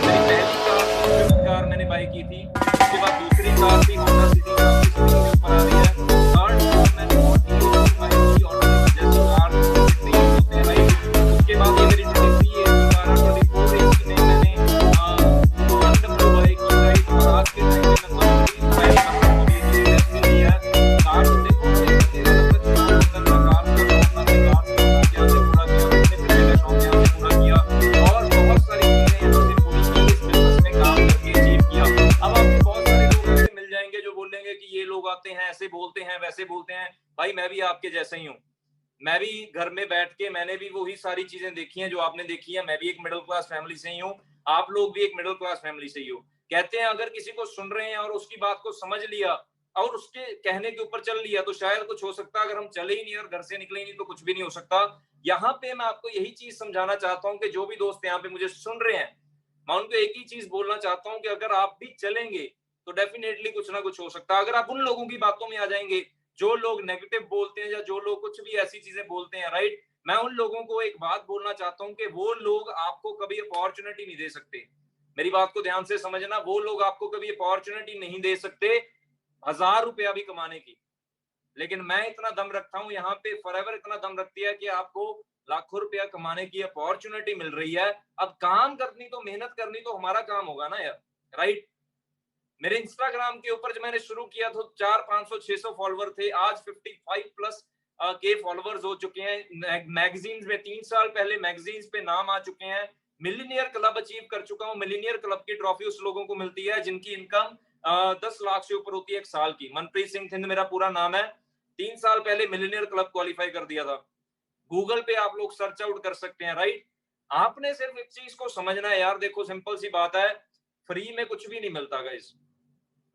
मेरी पहली कार मैंने बाय की थी, उसके बाद दूसरी कार थी होंडा सिटी, ऊपर आ रही है। थर्ड कार मैंने बाय की, और जैसे कार होते हैं, राइट। उसके बाद ये मेरी 23 एसी कार है, 24 एसी में मैंने BMW बाय की, राइट। और आज के टाइम में मैं बाय करता हूँ, ये चीज भी नहीं है। कार देखो, ऐसे बोलते हैं वैसे बोलते हैं। भाई मैं भी आपके जैसे ही हूँ, मैं भी घर में बैठ के मैंने भी वही सारी चीजें देखी हैं जो आपने देखी है। मैं भी एक मिडिल क्लास फैमिली से ही हूँ, आप लोग भी एक मिडिल क्लास फैमिली से ही हो। कहते हैं अगर किसी को सुन रहे हैं और उसकी बात को समझ लिया और उसके कहने के ऊपर चल लिया तो शायद कुछ हो सकता है। अगर हम चले ही नहीं और घर से निकले ही नहीं तो कुछ भी नहीं हो सकता। यहाँ पे मैं आपको यही चीज समझाना चाहता हूँ कि जो भी दोस्त यहाँ पे मुझे सुन रहे हैं, मैं उनको एक ही चीज बोलना चाहता हूँ कि अगर आप भी चलेंगे तो डेफिनेटली कुछ ना कुछ हो सकता है। अगर आप उन लोगों की बातों में आ जाएंगे जो लोग नेगेटिव बोलते हैं या जो लोग कुछ भी ऐसी चीजें बोलते हैं, राइट, मैं उन लोगों को एक बात बोलना चाहता हूं कि वो लोग आपको कभी अपॉर्चुनिटी नहीं दे सकते। मेरी बात को ध्यान से समझना, वो लोग आपको कभी अपॉर्चुनिटी नहीं दे सकते 1000 रुपया भी कमाने की। लेकिन मैं इतना दम रखता हूं, यहाँ पे फॉरएवर इतना दम रखती है कि आपको लाखों रुपया कमाने की अपॉर्चुनिटी मिल रही है। अब काम करनी तो, मेहनत करनी तो हमारा काम होगा ना यार, राइट। मेरे इंस्टाग्राम के ऊपर जब मैंने शुरू किया तो 400-500-600 फॉलोवर थे, आज 55 प्लस के फॉलोवर्स हो चुके हैं। मैगजीन्स में 3 साल पहले मैगजीन्स पे नाम आ चुके हैं। मिलीनियर क्लब अचीव कर चुका हूं। मिलीनियर क्लब की ट्रॉफी उस लोगों को मिलती है जिनकी इनकम 10 लाख से ऊपर होती है एक साल की। मनप्रीत सिंह थिंद मेरा पूरा नाम है। 3 साल पहले मिलीनियर क्लब क्वालिफाई कर दिया था। गूगल पे आप लोग सर्च आउट कर सकते हैं, राइट। आपने सिर्फ एक चीज को समझना है यार, देखो सिंपल सी बात है, फ्री में कुछ भी नहीं मिलता गाइस,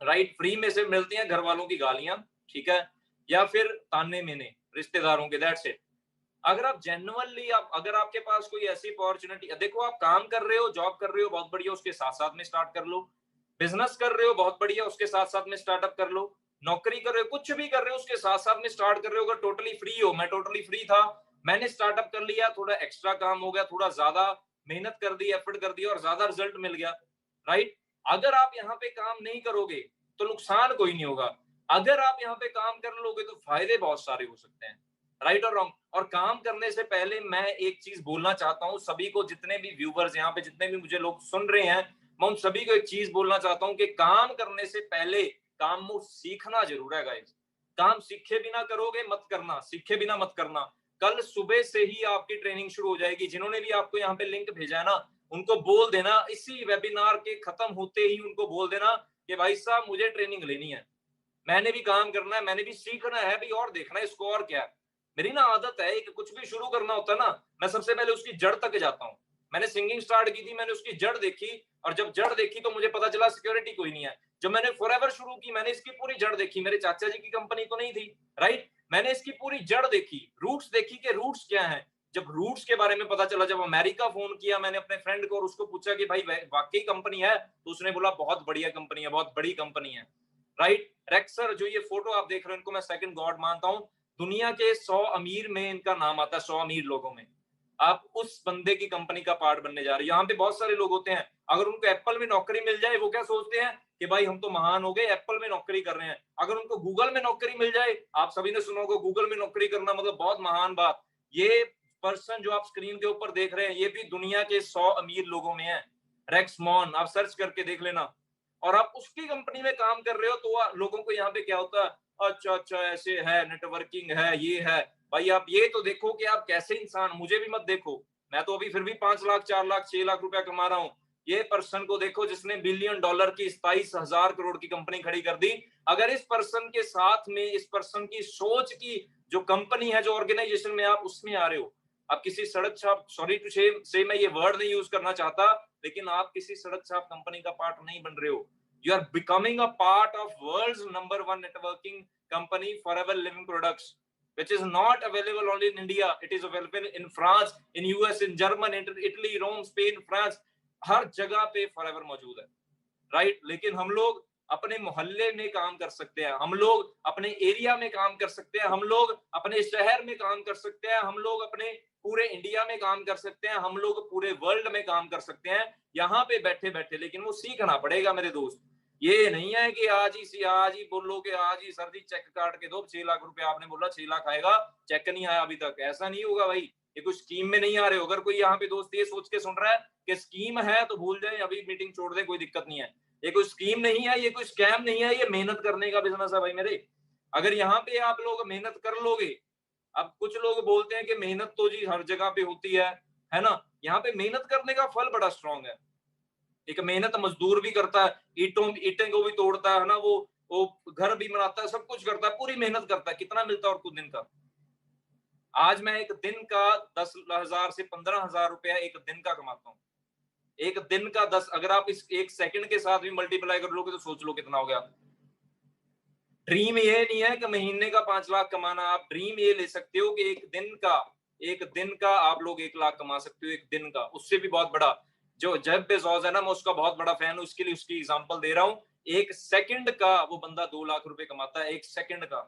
राइट। फ्री में सिर्फ मिलती हैं घर वालों की गालियां, ठीक है, या फिर ताने मेने रिश्तेदारों के, दैट्स इट। अगर आप जेन्युइनली, अगर आपके पास कोई ऐसी अपॉर्चुनिटी, देखो आप काम कर रहे हो, जॉब कर रहे हो, बहुत बढ़िया, उसके साथ साथ में स्टार्ट कर लो। बिजनेस कर रहे हो, बहुत बढ़िया, उसके साथ साथ में स्टार्टअप कर लो। नौकरी कर रहे हो, कुछ भी कर रहे हो, उसके साथ साथ में स्टार्ट कर रहे हो। अगर टोटली फ्री हो, मैं टोटली फ्री था, मैंने स्टार्टअप कर लिया, थोड़ा एक्स्ट्रा काम हो गया, थोड़ा ज्यादा मेहनत कर दी, एफर्ट कर दिया और ज्यादा रिजल्ट मिल गया, राइट। अगर आप यहाँ पे काम नहीं करोगे तो नुकसान कोई नहीं होगा। अगर आप यहाँ पे काम कर लोगे तो फायदे बहुत सारे हो सकते हैं, राइट और रॉन्ग। और काम करने से पहले मैं एक चीज बोलना चाहता हूँ सभी को, जितने भी व्यूवर्स यहाँ पे, जितने भी मुझे लोग सुन रहे हैं, मैं उन सभी को एक चीज बोलना चाहता हूँ कि काम करने से पहले काम को सीखना जरूर है गाइस। काम सीखे बिना करोगे मत करना, सीखे बिना मत करना। कल सुबह से ही आपकी ट्रेनिंग शुरू हो जाएगी। जिन्होंने भी आपको यहाँ पे लिंक भेजा है ना, उनको बोल देना, इसी वेबिनार के खत्म होते ही उनको बोल देना कि भाई साहब मुझे ट्रेनिंग लेनी है, मैंने भी काम करना है, मैंने भी सीखना है भी, और देखना है इसको और क्या है। मेरी ना आदत है कि कुछ भी शुरू करना होता है ना, मैं सबसे पहले उसकी जड़ तक जाता हूँ। मैंने सिंगिंग स्टार्ट की थी, मैंने उसकी जड़ देखी, और जब जड़ देखी तो मुझे पता चला सिक्योरिटी कोई नहीं है। जब मैंने फॉरएवर शुरू की, मैंने इसकी पूरी जड़ देखी। मेरे चाचा जी की कंपनी तो नहीं थी, राइट? मैंने इसकी पूरी जड़ देखी, रूट्स देखी कि रूट्स क्या है। जब रूट्स के बारे में पता चला, जब अमेरिका फोन किया मैंने अपने फ्रेंड को और उसको पूछा कि भाई वाकई कंपनी है, तो उसने बोला बहुत बढ़िया कंपनी है, बहुत बड़ी कंपनी है, राइट? रेक्सर, जो ये फोटो आप देख रहे हो, इनको मैं सेकंड गॉड मानता हूं। दुनिया के 100 अमीर में इनका नाम आता है, 100 अमीर लोगों में। आप उस बंदे की कंपनी का पार्ट बनने जा रहे हैं। यहाँ पे बहुत सारे लोग होते हैं, अगर उनको एप्पल में नौकरी मिल जाए, वो क्या सोचते हैं कि भाई हम तो महान हो गए, एप्पल में नौकरी कर रहे हैं। अगर उनको गूगल में नौकरी मिल जाए, आप सभी ने सुना होगा गूगल में नौकरी करना मतलब बहुत महान बात। ये पर्सन जो आप स्क्रीन के ऊपर देख रहे हैं, ये भी दुनिया के 100 अमीर लोगों में है। रेक्स मॉन, आप सर्च करके देख लेना। और आप उसकी कंपनी में काम कर रहे हो, तो लोगों को यहाँ पे क्या होता है, अच्छा अच्छा ऐसे है, नेटवर्किंग है, ये है। भाई आप ये तो देखो कि आप कैसे इंसान, मुझे भी मत देखो, मैं तो अभी फिर भी 5 लाख 4 लाख 6 लाख रुपया कमा रहा हूँ। ये पर्सन को देखो जिसने $1 बिलियन की 27,000 करोड़ की कंपनी खड़ी कर दी। अगर इस पर्सन के साथ में, इस पर्सन की सोच की जो कंपनी है, जो ऑर्गेनाइजेशन में आप उसमें आ रहे हो, आप किसी सड़क छाप, सॉरी टू से मैं ये वर्ड नहीं यूज करना चाहता, लेकिन आप किसी सड़क छाप कंपनी का पार्ट नहीं बन रहे हो। You are becoming a part of world's #1 networking company, Forever Living Products, which is not available only in India. It is available in France, in US, in Germany, Italy, Rome, Spain, France. हर जगह पे Forever मौजूद है, right? लेकिन हम लोग अपने मोहल्ले में काम कर सकते हैं, हम लोग अपने एरिया में काम कर सकते हैं, हम लोग अपने शहर में काम कर सकते हैं, हम लोग अपने पूरे इंडिया में काम कर सकते हैं, हम लोग पूरे वर्ल्ड में काम कर सकते हैं, यहाँ पे बैठे बैठे। लेकिन वो सीखना पड़ेगा मेरे दोस्त। ये नहीं है कि आज ही बोलो कि आज ही सर जी चेक काट के दो 6 लाख रुपए, आपने बोला 6 लाख आएगा, चेक नहीं आया अभी तक, ऐसा नहीं होगा भाई। ये कुछ स्कीम में नहीं आ रहे हो। अगर कोई यहाँ पे दोस्त ये सोच के सुन रहा है कि स्कीम है तो भूल जाए, अभी मीटिंग छोड़ दे, कोई दिक्कत नहीं है। ये कोई स्कीम नहीं है, ये कोई स्कैम नहीं है, ये मेहनत करने का बिजनेस है भाई मेरे। अगर यहाँ पे आप लोग मेहनत कर लोगे, अब कुछ लोग बोलते हैं कि मेहनत तो जी हर जगह पे होती है ना? यहाँ पे मेहनत करने का फल बड़ा स्ट्रांग है। एक मेहनत मजदूर भी करता है, ईंटें को भी तोड़ता है ना, वो घर भी बनाता है, सब कुछ करता है, पूरी मेहनत करता है। कितना मिलता है और कुछ दिन का? आज मैं एक दिन का 10,000 से 15,000 रुपया एक दिन का कमाता हूँ। एक दिन का 10, अगर आप इस एक सेकंड के साथ भी मल्टीप्लाई कर लोगे तो सोच लो कितना हो गया। ड्रीम ये नहीं है कि महीने का 5 लाख कमाना, आप ड्रीम ये ले सकते हो कि एक दिन का आप लोग 1 लाख कमा सकते हो, एक दिन का। उससे भी बहुत बड़ा, जो जेफ बेजोस है ना, मैं उसका बहुत बड़ा फैन हूं, उसके लिए उसकी एग्जांपल दे रहा हूं। एक सेकंड का वो बंदा 2 लाख रुपए कमाता है, एक सेकंड का।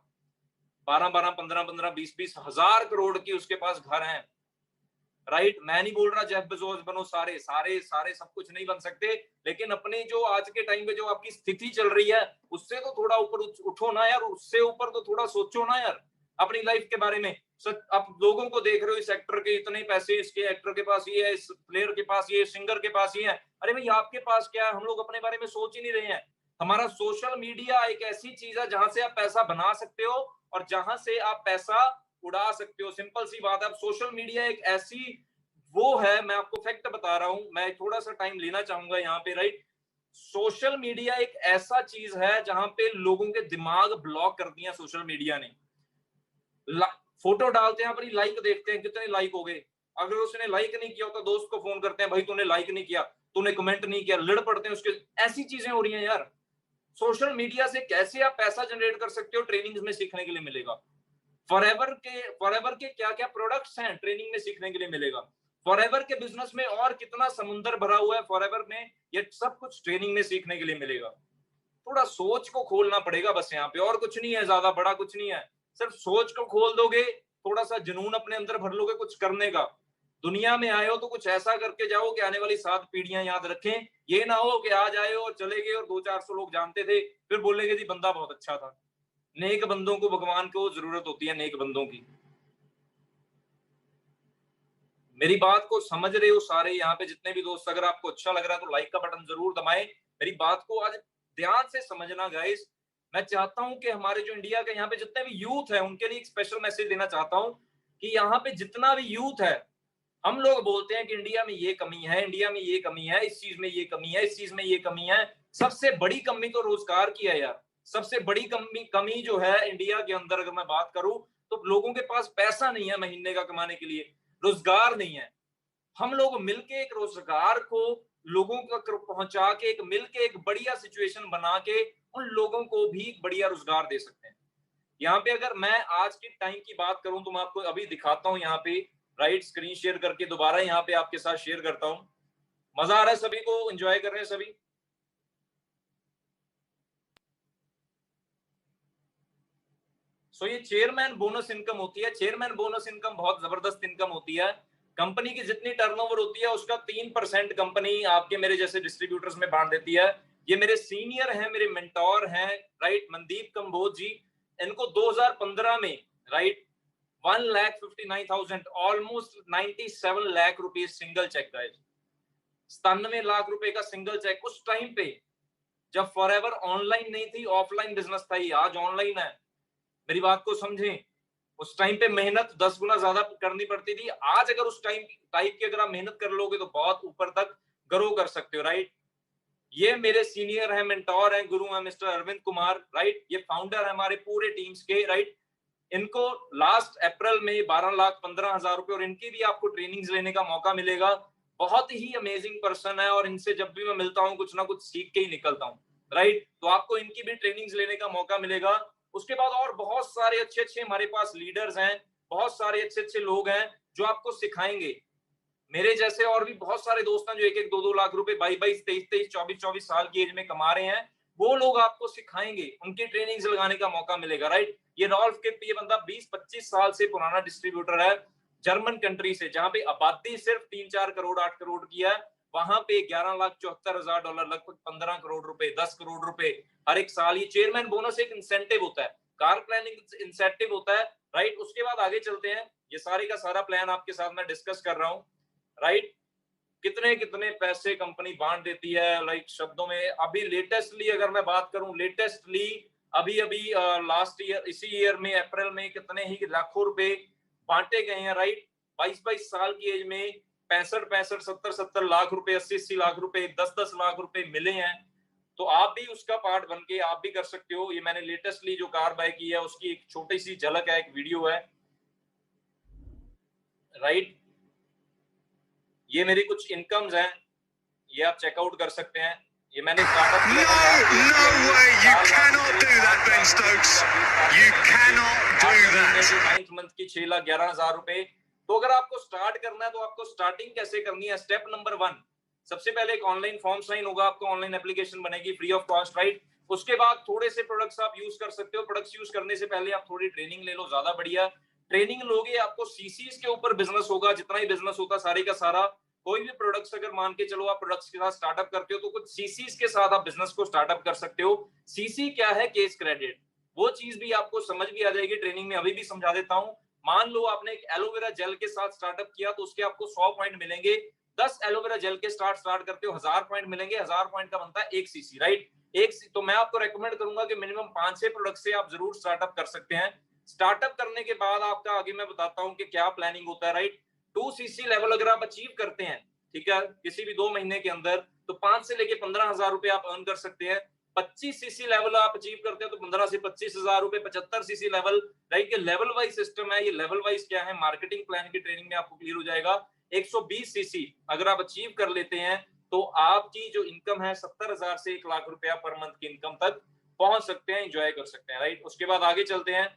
12 15 20 हजार करोड़ की उसके पास घर हैं, राइट? मैं नहीं बोल रहा जेफ बेजोस बनो, सारे सारे सारे सब कुछ नहीं बन सकते, लेकिन अपनी जो आज के टाइम पे जो आपकी स्थिति चल रही है, उससे तो थोड़ा ऊपर उठो ना यार, उससे ऊपर तो थोड़ा सोचो ना यार अपनी लाइफ के बारे में। आप लोगों को देख रहे हो, इस एक्टर के इतने पैसे, इसके एक्टर के पास ये है, इस प्लेयर के पास ये, सिंगर के पास ये है। अरे भाई आपके पास क्या है? हम लोग अपने बारे में सोच ही नहीं रहे हैं। हमारा सोशल मीडिया एक ऐसी चीज है जहां से आप पैसा बना सकते हो और जहां से आप पैसा उड़ा सकते हो। सिंपल सी बात है। सोशल मीडिया एक ऐसी वो है, मैं आपको फैक्ट बता रहा हूं, मैं थोड़ा सा टाइम लेना चाहूंगा यहाँ पे, राइट? सोशल मीडिया एक ऐसा चीज है जहां पे लोगों के दिमाग ब्लॉक कर दिया सोशल मीडिया ने। फोटो डालते हैं अपनी, लाइक देखते हैं कितने लाइक हो गए। अगर उसने लाइक नहीं किया तो दोस्त को फोन करते हैं, भाई तूने लाइक नहीं किया, तूने कमेंट नहीं किया, लड़ पड़ते हैं उसके। ऐसी चीजें हो रही हैं यार। सोशल मीडिया से कैसे आप पैसा जनरेट कर सकते हो, ट्रेनिंग्स में सीखने के लिए मिलेगा। फॉरएवर के क्या क्या प्रोडक्ट्स हैं, ट्रेनिंग में सीखने के लिए मिलेगा। फॉरएवर के बिजनेस में और कितना समुंदर भरा हुआ है फॉरएवर में, ये सब कुछ ट्रेनिंग में सीखने के लिए मिलेगा। थोड़ा सोच को खोलना पड़ेगा बस यहाँ पे, और कुछ नहीं है, ज्यादा बड़ा कुछ नहीं है। सिर्फ सोच को खोल दोगे, थोड़ा सा जुनून अपने अंदर भर लोगे कुछ करने का। दुनिया में आए हो तो कुछ ऐसा करके जाओ कि आने वाली 7 पीढ़ियां याद रखें। ये ना हो कि आज आए हो और चले गए और 200-400 लोग जानते थे, फिर बोलेंगे जी बंदा बहुत अच्छा था। नेक बंदों को भगवान को जरूरत होती है, नेक बंदों की। मेरी बात को समझ रहे हो सारे यहाँ पे जितने भी दोस्त? अगर आपको अच्छा लग रहा है तो लाइक का बटन जरूर दबाएं। मेरी बात को आज ध्यान से समझना गाइस। मैं चाहता हूं कि हमारे जो इंडिया के यहाँ पे जितने भी यूथ है उनके लिए एक स्पेशल मैसेज देना चाहता हूं कि यहाँ पे जितना भी यूथ है, हम लोग बोलते हैं कि इंडिया में ये कमी है, इंडिया में ये कमी है, इस चीज में ये कमी है, इस चीज में ये कमी है। सबसे बड़ी कमी तो रोजगार की है यार। सबसे बड़ी कमी जो है इंडिया के अंदर, अगर मैं बात करूं, तो लोगों के पास पैसा नहीं है महीने का कमाने के लिए, रोजगार नहीं है। हम लोग मिलके एक रोजगार को लोगों तक पहुंचा के, एक मिलके एक बढ़िया सिचुएशन बना के उन लोगों को भी एक बढ़िया रोजगार दे सकते हैं। यहाँ पे अगर मैं आज की टाइम की बात करूं तो मैं आपको अभी दिखाता हूं यहाँ पे, राइट, स्क्रीन शेयर करके दोबारा यहाँ पे आपके साथ शेयर करता हूं। मजा आ रहा है सभी को? एंजॉय कर रहे हैं सभी? ये चेयरमैन बोनस इनकम होती है। चेयरमैन बोनस इनकम बहुत जबरदस्त इनकम होती है। कंपनी की जितनी टर्नओवर होती है उसका 3% कंपनी आपके मेरे जैसे डिस्ट्रीब्यूटर्स में बांट देती है। ये मेरे सीनियर हैं, मेरे मेंटोर हैं, राइट, मनदीप कंबोज जी। इनको 2015 में, राइट, 1,59,000, ऑलमोस्ट 97 लाख रुपए सिंगल चेक गाइस, 97 लाख रुपए का सिंगल चेक उस टाइम पे जब फॉरएवर ऑनलाइन नहीं थी, ऑफलाइन बिजनेस था। ये आज ऑनलाइन है, मेरी बात को समझें। उस टाइम पे मेहनत 10 गुना ज्यादा करनी पड़ती थी। आज अगर उस टाइम टाइप की अगर आप मेहनत कर लोगे तो बहुत ऊपर तक ग्रो कर सकते हो, राइट। ये मेरे सीनियर हैं, मेंटोर हैं, गुरु हैं, मिस्टर अरविंद कुमार, राइट। ये फाउंडर है हमारे पूरे टीम्स के, राइट। इनको लास्ट अप्रैल में 12,15,000 रुपए, और इनकी भी आपको ट्रेनिंग्स लेने का मौका मिलेगा। बहुत ही अमेजिंग पर्सन है और इनसे जब भी मैं मिलता हूँ कुछ ना कुछ सीख के ही निकलता हूँ, राइट। तो आपको इनकी भी ट्रेनिंग्स लेने का मौका मिलेगा। उसके बाद और बहुत सारे अच्छे अच्छे हमारे पास लीडर्स हैं, बहुत सारे अच्छे अच्छे लोग हैं जो आपको सिखाएंगे। मेरे जैसे और भी बहुत सारे दोस्त हैं जो 1-1, 2-2 लाख रुपए 22-22, 23-23, 24-24 साल की एज में कमा रहे हैं। वो लोग आपको सिखाएंगे, उनकी ट्रेनिंग्स लगाने का मौका मिलेगा, राइट। ये रॉल्फ के, ये बंदा 20-25 साल से पुराना डिस्ट्रीब्यूटर है जर्मन कंट्री से, जहां पे आबादी सिर्फ 3-4 करोड़ 8 करोड़ की है। वहां पे $11,74,000, लगभग 15 करोड़ रुपए, 10 करोड़ रुपए हर एक साल। ये चेयरमैन बोनस एक इंसेंटिव होता है, कार प्लानिंग इंसेंटिव होता है, राइट। उसके बाद आगे चलते हैं। ये सारे का सारा प्लान आपके साथ मैं डिस्कस कर रहा हूँ, राइट। कितने कितने पैसे कंपनी बांट देती है, लाइक शब्दों में। अभी लेटेस्टली अगर मैं बात करूं, लेटेस्टली अभी अभी लास्ट ईयर, इसी ईयर में अप्रैल में कितने ही लाखों रुपए बांटे गए हैं, राइट। 22-22 साल की एज में 65-65, 70-70 लाख रुपए, 80-80 लाख रुपए, 10-10 लाख रुपए मिले हैं। तो आप भी उसका पार्ट बन के आप भी कर सकते हो। ये मैंने लेटेस्टली जो कार बाय की है उसकी एक छोटी सी झलक है, एक वीडियो है, राइट। ये मेरी कुछ इनकम्स हैं, ये आप चेकआउट कर सकते हैं। ये मैंने स्टार्टअप किया था। No way, you cannot do that, Ben Stokes. You cannot do that. 9th month की 6,11,000 रुपए। तो अगर आपको स्टार्ट करना है तो आपको स्टार्टिंग कैसे करनी है? स्टेप नंबर 1, सबसे पहले एक ऑनलाइन फॉर्म साइन होगा, आपको ऑनलाइन एप्लीकेशन बनेगी फ्री ऑफ कॉस्ट, राइट। उसके बाद थोड़े से प्रोडक्ट्स आप यूज कर सकते हो। प्रोडक्ट्स यूज करने से पहले आप थोड़ी ट्रेनिंग ले लो, ज्यादा बढ़िया। ट्रेनिंग लोगे, आपको सीसीज के ऊपर बिजनेस होगा, जितना ही बिजनेस होता सारे का सारा। कोई भी प्रोडक्ट्स अगर मान के चलो आप प्रोडक्ट्स के साथ स्टार्टअप करते हो तो कुछ सीसीज के साथ आप बिजनेस को स्टार्टअप कर सकते हो। सीसी क्या है? Case credit. वो चीज भी आपको समझ भी आ जाएगी ट्रेनिंग में, अभी भी समझा देता हूं। मान लो आपने एक एलोवेरा जेल के साथ स्टार्टअप किया तो उसके आपको 100 पॉइंट मिलेंगे। 10 एलोवेरा जेल के स्टार्ट करते हो, 1000 पॉइंट मिलेंगे। 1000 पॉइंट का बनता है 1 सीसी, राइट। तो मैं आपको रेकमेंड करूंगा कि मिनिमम 5-6 प्रोडक्ट से आप जरूर स्टार्टअप कर सकते हैं। स्टार्टअप करने के बाद आपका आगे मैं बताता हूं कि क्या प्लानिंग होता है, राइट। 2 सीसी लेवल अगर आप अचीव करते हैं, ठीक है, किसी भी 2 महीने के अंदर, तो 5 से लेके 15,000 रुपए आप अर्न कर सकते हैं। 25 सीसी लेवल आप अचीव करते हैं तो 15 से 25,000 रुपए। 75 सीसी लेवल, राइट। ये लेवल वाइज सिस्टम है। ये लेवल वाइज क्या है, मार्केटिंग प्लान की ट्रेनिंग में आपको क्लियर हो जाएगा। 120 सीसी अगर आप अचीव कर लेते हैं तो आपकी जो इनकम है 70,000 से 1 लाख रुपया पर मंथ की इनकम तक पहुंच सकते हैं, एंजॉय कर सकते हैं, राइट। उसके बाद आगे चलते हैं।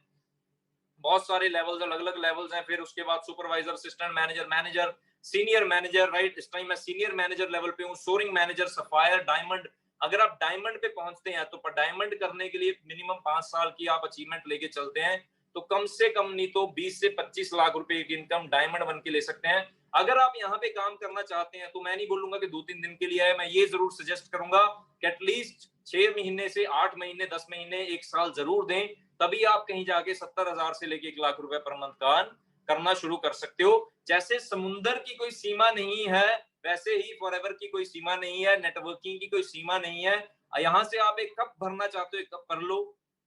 बहुत सारे लेवल्स, अलग अलग लेवल्स हैं। फिर उसके बाद supervisor, assistant manager, senior manager, right. इस टाइम मैं सीनियर मैनेजर लेवल पे हूँ। Soaring manager, sapphire, diamond. अगर आप डायमंड पे पहुंचते हैं तो डायमंड करने के लिए मिनिमम 5 साल की आप अचीवमेंट लेके चलते हैं तो कम से कम नहीं तो 20 से 25 लाख रुपए की इनकम डायमंड बन के ले सकते हैं। अगर आप यहाँ पे काम करना चाहते हैं तो मैं नहीं बोलूंगा कि 2-3 दिन के लिए है। मैं ये जरूर सजेस्ट करूंगा कि एटलीस्ट 6 महीने से 8 महीने, 10 महीने, 1 साल जरूर दें। तभी आप कहीं जाके 70,000 से लेके 1 लाख रुपए पर मंथ का अर्न करना शुरू कर सकते हो। जैसे समुंदर की कोई सीमा नहीं है, वैसे ही फॉरएवर की कोई सीमा नहीं है, नेटवर्किंग की कोई सीमा नहीं है। यहाँ से आप एक कप भरना चाहते हो, एक कप भर लो।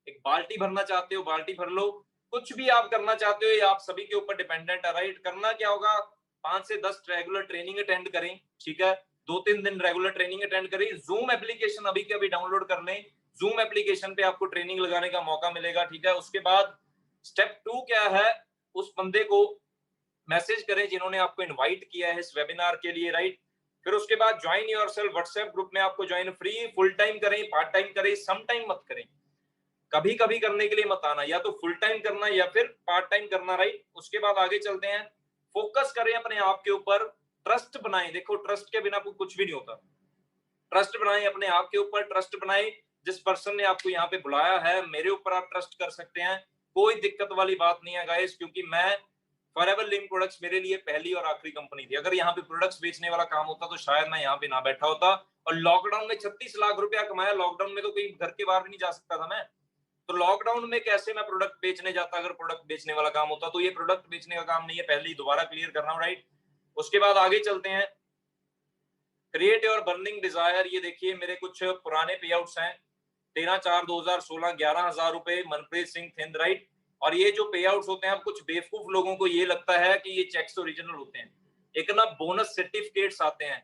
एक बाल्टी भरना चाहते हो, बाल्टी भर लो। कुछ भी आप करना चाहते हो, ये आप सभी के ऊपर डिपेंडेंट है, राइट। करना क्या होगा, 5 से 10 रेगुलर ट्रेनिंग अटेंड करें, ठीक है। 2-3 दिन रेगुलर ट्रेनिंग अटेंड करें। जूम एप्लीकेशन अभी के अभी डाउनलोड कर लें। जूम एप्लीकेशन पे आपको ट्रेनिंग लगाने का मौका मिलेगा, ठीक है। उसके बाद स्टेप 2 क्या है, उस बंदे को मैसेज करें जिन्होंने आपको इनवाइट किया है इस वेबिनार के लिए, राइट। फिर उसके बाद ज्वाइन योरसेल्फ व्हाट्सएप ग्रुप में, आपको ज्वाइन फ्री, फुल टाइम करें, पार्ट टाइम करें, सम टाइम मत करें, कभी कभी करने के लिए मत आना, या तो फुल टाइम करना या फिर पार्ट टाइम करना, राइट। उसके बाद आगे चलते हैं, फोकस करें अपने आप के ऊपर, ट्रस्ट बनाएं। देखो ट्रस्ट के बिना कुछ भी नहीं होता, ट्रस्ट बनाएं अपने आप के ऊपर, ट्रस्ट बनाएं जिस पर्सन ने आपको यहाँ पे बुलाया है, मेरे ऊपर आप ट्रस्ट कर सकते हैं, कोई दिक्कत वाली बात नहीं है गाइस, क्योंकि मैं फॉरएवर लिंक प्रोडक्ट्स मेरे लिए पहली और आखिरी कंपनी थी। अगर यहाँ पे प्रोडक्ट्स बेचने वाला काम होता तो शायद मैं यहाँ पे ना बैठा होता। और लॉकडाउन में 36 लाख रुपया कमाया, लॉकडाउन में तो कहीं घर के बाहर भी नहीं जा सकता था मैं, तो लॉकडाउन में कैसे मैं प्रोडक्ट बेचने जाता अगर प्रोडक्ट बेचने वाला काम होता। तो ये प्रोडक्ट बेचने का काम नहीं है, पहले ही दोबारा क्लियर कर रहा हूँ, राइट। उसके बाद आगे चलते हैं, क्रिएट योर बर्निंग डिजायर। ये देखिए मेरे कुछ पुराने पे आउट्स हैं, 13/4/2016 11,000 रुपए, मनप्रीत सिंह थिंद, राइट। और ये जो पे आउट्स होते हैं, अब कुछ बेवकूफ लोगों को ये लगता है कि ये चेक्स ओरिजिनल होते हैं। एक ना बोनस सर्टिफिकेट्स आते हैं,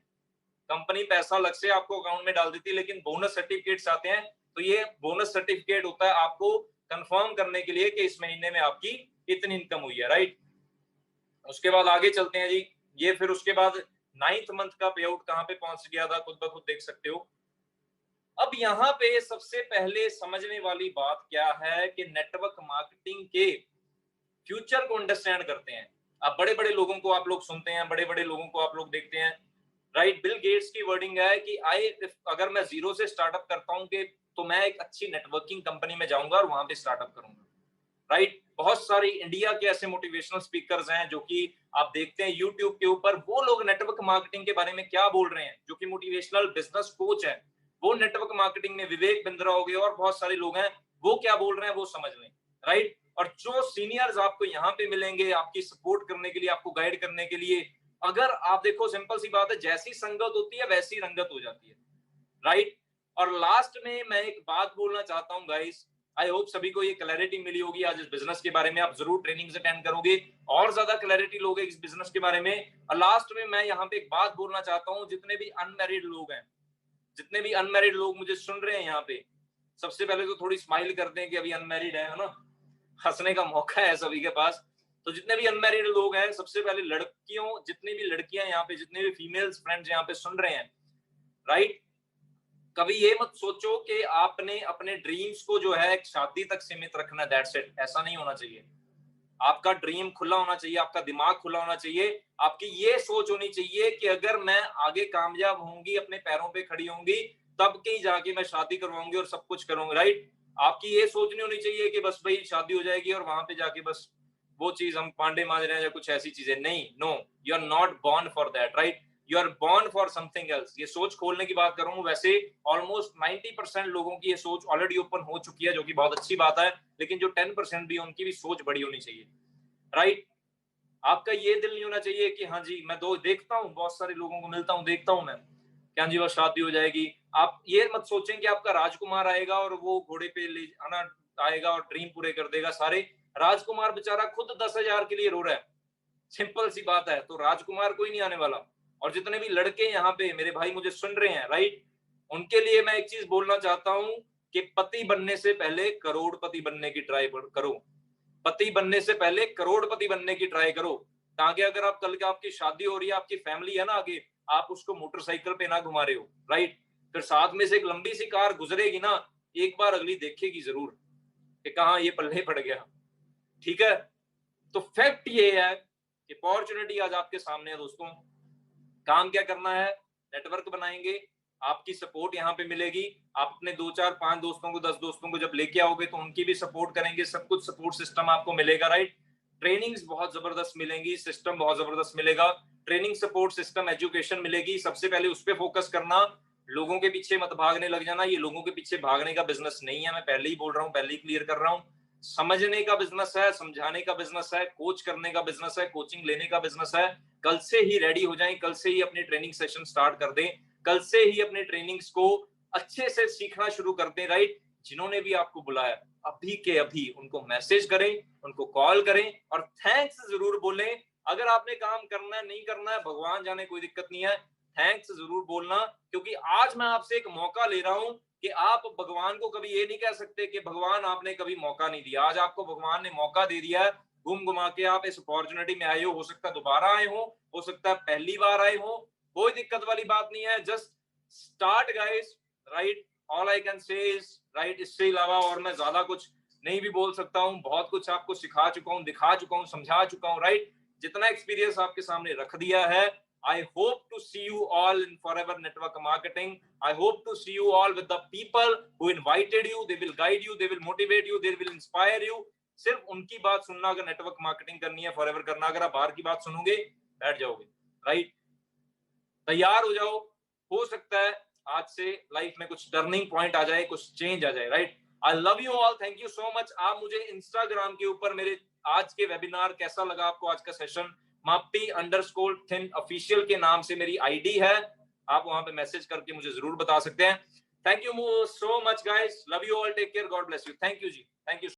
कंपनी पैसा अलग से आपको अकाउंट में डाल देती है, लेकिन बोनस सर्टिफिकेट्स आते हैं। तो ये बोनस सर्टिफिकेट होता है आपको कंफर्म करने के लिए कि इस महीने में आपकी इतनी इनकम हुई है, राइट। उसके बाद आगे चलते हैं जी, ये फिर उसके बाद 9th मंथ का पे आउट कहां पे पहुंच गया था, खुद ब खुद देख सकते हो। अब यहाँ पे सबसे पहले समझने वाली बात क्या है कि नेटवर्क मार्केटिंग के फ्यूचर को अंडरस्टैंड करते हैं। अब बड़े बड़े लोगों को आप लोग सुनते हैं, बड़े बड़े लोगों को आप लोग देखते हैं, राइट। बिल गेट्स की वर्डिंग है कि अगर मैं जीरो से स्टार्टअप करता हूं कि तो मैं एक अच्छी नेटवर्किंग कंपनी में जाऊंगा और वहां पे स्टार्टअप करूंगा, राइट। बहुत सारी इंडिया के ऐसे मोटिवेशनल स्पीकर्स हैं जो कि आप देखते हैं यूट्यूब के ऊपर, वो लोग नेटवर्क मार्केटिंग के बारे में क्या बोल रहे हैं, जो कि मोटिवेशनल बिजनेस कोच है, वो नेटवर्क मार्केटिंग में विवेक बिंद्रा हो गए और बहुत सारे लोग हैं, वो क्या बोल रहे हैं वो समझ लें, राइट। और जो सीनियर्स आपको यहाँ पे मिलेंगे आपकी सपोर्ट करने के लिए, आपको गाइड करने के लिए, अगर आप देखो सिंपल सी बात है, जैसी संगत होती है वैसी रंगत हो जाती है, राइट। और लास्ट में मैं एक बात बोलना चाहता हूं गाइस, आई होप सभी को ये क्लैरिटी मिली होगी आज इस बिजनेस के बारे में, आप जरूर ट्रेनिंग्स अटेंड करोगे और ज्यादा क्लैरिटी लोगे इस बिजनेस के बारे में। और लास्ट में मैं यहाँ पे एक बात बोलना चाहता हूँ, जितने भी अनमैरिड लोग हैं, जितने भी अनमैरिड लोग मुझे सुन रहे हैं यहाँ पे, सबसे पहले तो थोड़ी स्माइल करते हैं कि अभी अनमैरिड है ना, हंसने का मौका है सभी के पास। तो जितने भी अनमैरिड लोग हैं, सबसे पहले लड़कियों, जितनी भी लड़कियां यहाँ पे, जितने भी फीमेल्स फ्रेंड्स यहाँ पे सुन रहे हैं, राइट, कभी ये मत सोचो कि आपने अपने ड्रीम्स को जो है एक शादी तक सीमित रखना, दैट्स इट, ऐसा नहीं होना चाहिए। आपका ड्रीम खुला होना चाहिए, आपका दिमाग खुला होना चाहिए, आपकी ये सोच होनी चाहिए कि अगर मैं आगे कामयाब होंगी, अपने पैरों पे खड़ी होंगी, तब कहीं जाके मैं शादी करवाऊंगी और सब कुछ करूंगी, राइट। आपकी ये सोच नहीं होनी चाहिए कि बस भाई शादी हो जाएगी और वहां पे जाके बस वो चीज हम पांडे मांज रहे हैं या कुछ ऐसी चीजें, नहीं, no, you are not born for that, right, you are born for something else. ये सोच खोलने की बात करूं, वैसे ऑलमोस्ट 90% लोगों की ये सोच ऑलरेडी ओपन हो चुकी है, जो कि बहुत अच्छी बात है, लेकिन जो 10% भी है उनकी भी सोच बड़ी होनी चाहिए, राइट। आपका ये दिल नहीं होना चाहिए कि हाँ जी, मैं देखता हूँ बहुत सारे लोगों को मिलता हूँ, देखता हूँ मैं क्या जी बस शादी हो जाएगी। आप ये मत सोचें कि आपका राजकुमार आएगा और वो घोड़े पे ले आना आएगा और ड्रीम पूरे कर देगा सारे। राजकुमार बेचारा खुद 10,000 के लिए रो रहा है, सिंपल सी बात है, तो राजकुमार कोई नहीं आने वाला। और जितने भी लड़के यहाँ पे मेरे भाई मुझे सुन रहे हैं, राइट, उनके लिए मैं एक चीज बोलना चाहता हूँ कि पति बनने से पहले करोड़पति बनने की ट्राई करो, पति बनने से पहले करोड़पति बनने की ट्राई करो, ताकि अगर आप कल के आपकी शादी हो रही है, आपकी फैमिली है ना आगे, आप उसको मोटरसाइकिल पे ना घुमा रहे हो, राइट। फिर साथ में से एक लंबी सी कार गुजरेगी ना, एक बार अगली देखेगी जरूर कि कहाँ ये पल्ले पड़ गया, ठीक है। तो फैक्ट ये है कि अपॉर्चुनिटी आज आपके सामने है दोस्तों, काम क्या करना है, नेटवर्क बनाएंगे, आपकी सपोर्ट यहाँ पे मिलेगी, आप अपने 2 4 5 दोस्तों को 10 दोस्तों को जब लेके आओगे तो उनकी भी सपोर्ट करेंगे, सब कुछ सपोर्ट सिस्टम आपको मिलेगा, राइट। ट्रेनिंग्स बहुत जबरदस्त मिलेंगी, सिस्टम बहुत जबरदस्त मिलेगा, ट्रेनिंग सपोर्ट सिस्टम एजुकेशन मिलेगी। सबसे पहले उस पर फोकस करना, लोगों के पीछे मत भागने लग जाना, ये लोगों के पीछे भागने का बिजनेस नहीं है, मैं पहले ही बोल रहा हूँ, पहले ही क्लियर कर रहा हूँ। समझने का बिजनेस है, समझाने का बिजनेस है, कोच करने का बिजनेस है, कोचिंग लेने का बिजनेस है। कल से ही रेडी हो जाएं, कल से ही अपनी ट्रेनिंग सेशन स्टार्ट कर दें, कल से ही अपने ट्रेनिंग्स को अच्छे से सीखना शुरू कर दें, राइट। जिन्होंने भी आपको बुलाया अभी के अभी उनको मैसेज करें, उनको कॉल करें और थैंक्स जरूर बोलें। अगर आपने काम करना है नहीं करना है भगवान जाने, कोई दिक्कत नहीं है, थैंक्स जरूर बोलना, क्योंकि आज मैं आपसे एक मौका ले रहा हूं कि आप भगवान को कभी ये नहीं कह सकते कि भगवान आपने कभी मौका नहीं दिया। आज आपको भगवान ने मौका दे दिया है, घूम घुमा के आप इस अपॉर्चुनिटी में आए हो सकता है दोबारा आए हो सकता है पहली बार आए हो, कोई दिक्कत वाली बात नहीं है। Just start guys, right, all I can say is right. इससे अलावा और मैं ज्यादा कुछ नहीं भी बोल सकता हूँ, बहुत कुछ आपको सिखा चुका हूँ, दिखा चुका हूँ, समझा चुका हूँ, राइट। जितना एक्सपीरियंस आपके सामने रख दिया है। I hope to see you all in Forever Network Marketing. I hope to see you all with the people who invited you. They will guide you, they will motivate you, they will inspire you. सिर्फ उनकी बात सुनना अगर network marketing करनी है, forever करना, अगर आप बाहर की बात सुनोगे बैठ जाओगे, राइट। तैयार हो जाओ, हो सकता है आज से लाइफ में कुछ टर्निंग पॉइंट आ जाए, कुछ चेंज आ जाए, right. I love you all, thank you so much. आप मुझे इंस्टाग्राम के ऊपर मेरे आज के वेबिनार कैसा लगा आपको, आज का सेशन, Mappy_Thin ऑफिशियल के नाम से मेरी आईडी है, आप वहां पे मैसेज करके मुझे जरूर बता सकते हैं। Thank you so much guys, love you all, take care, God bless you, thank you जी, थैंक यू।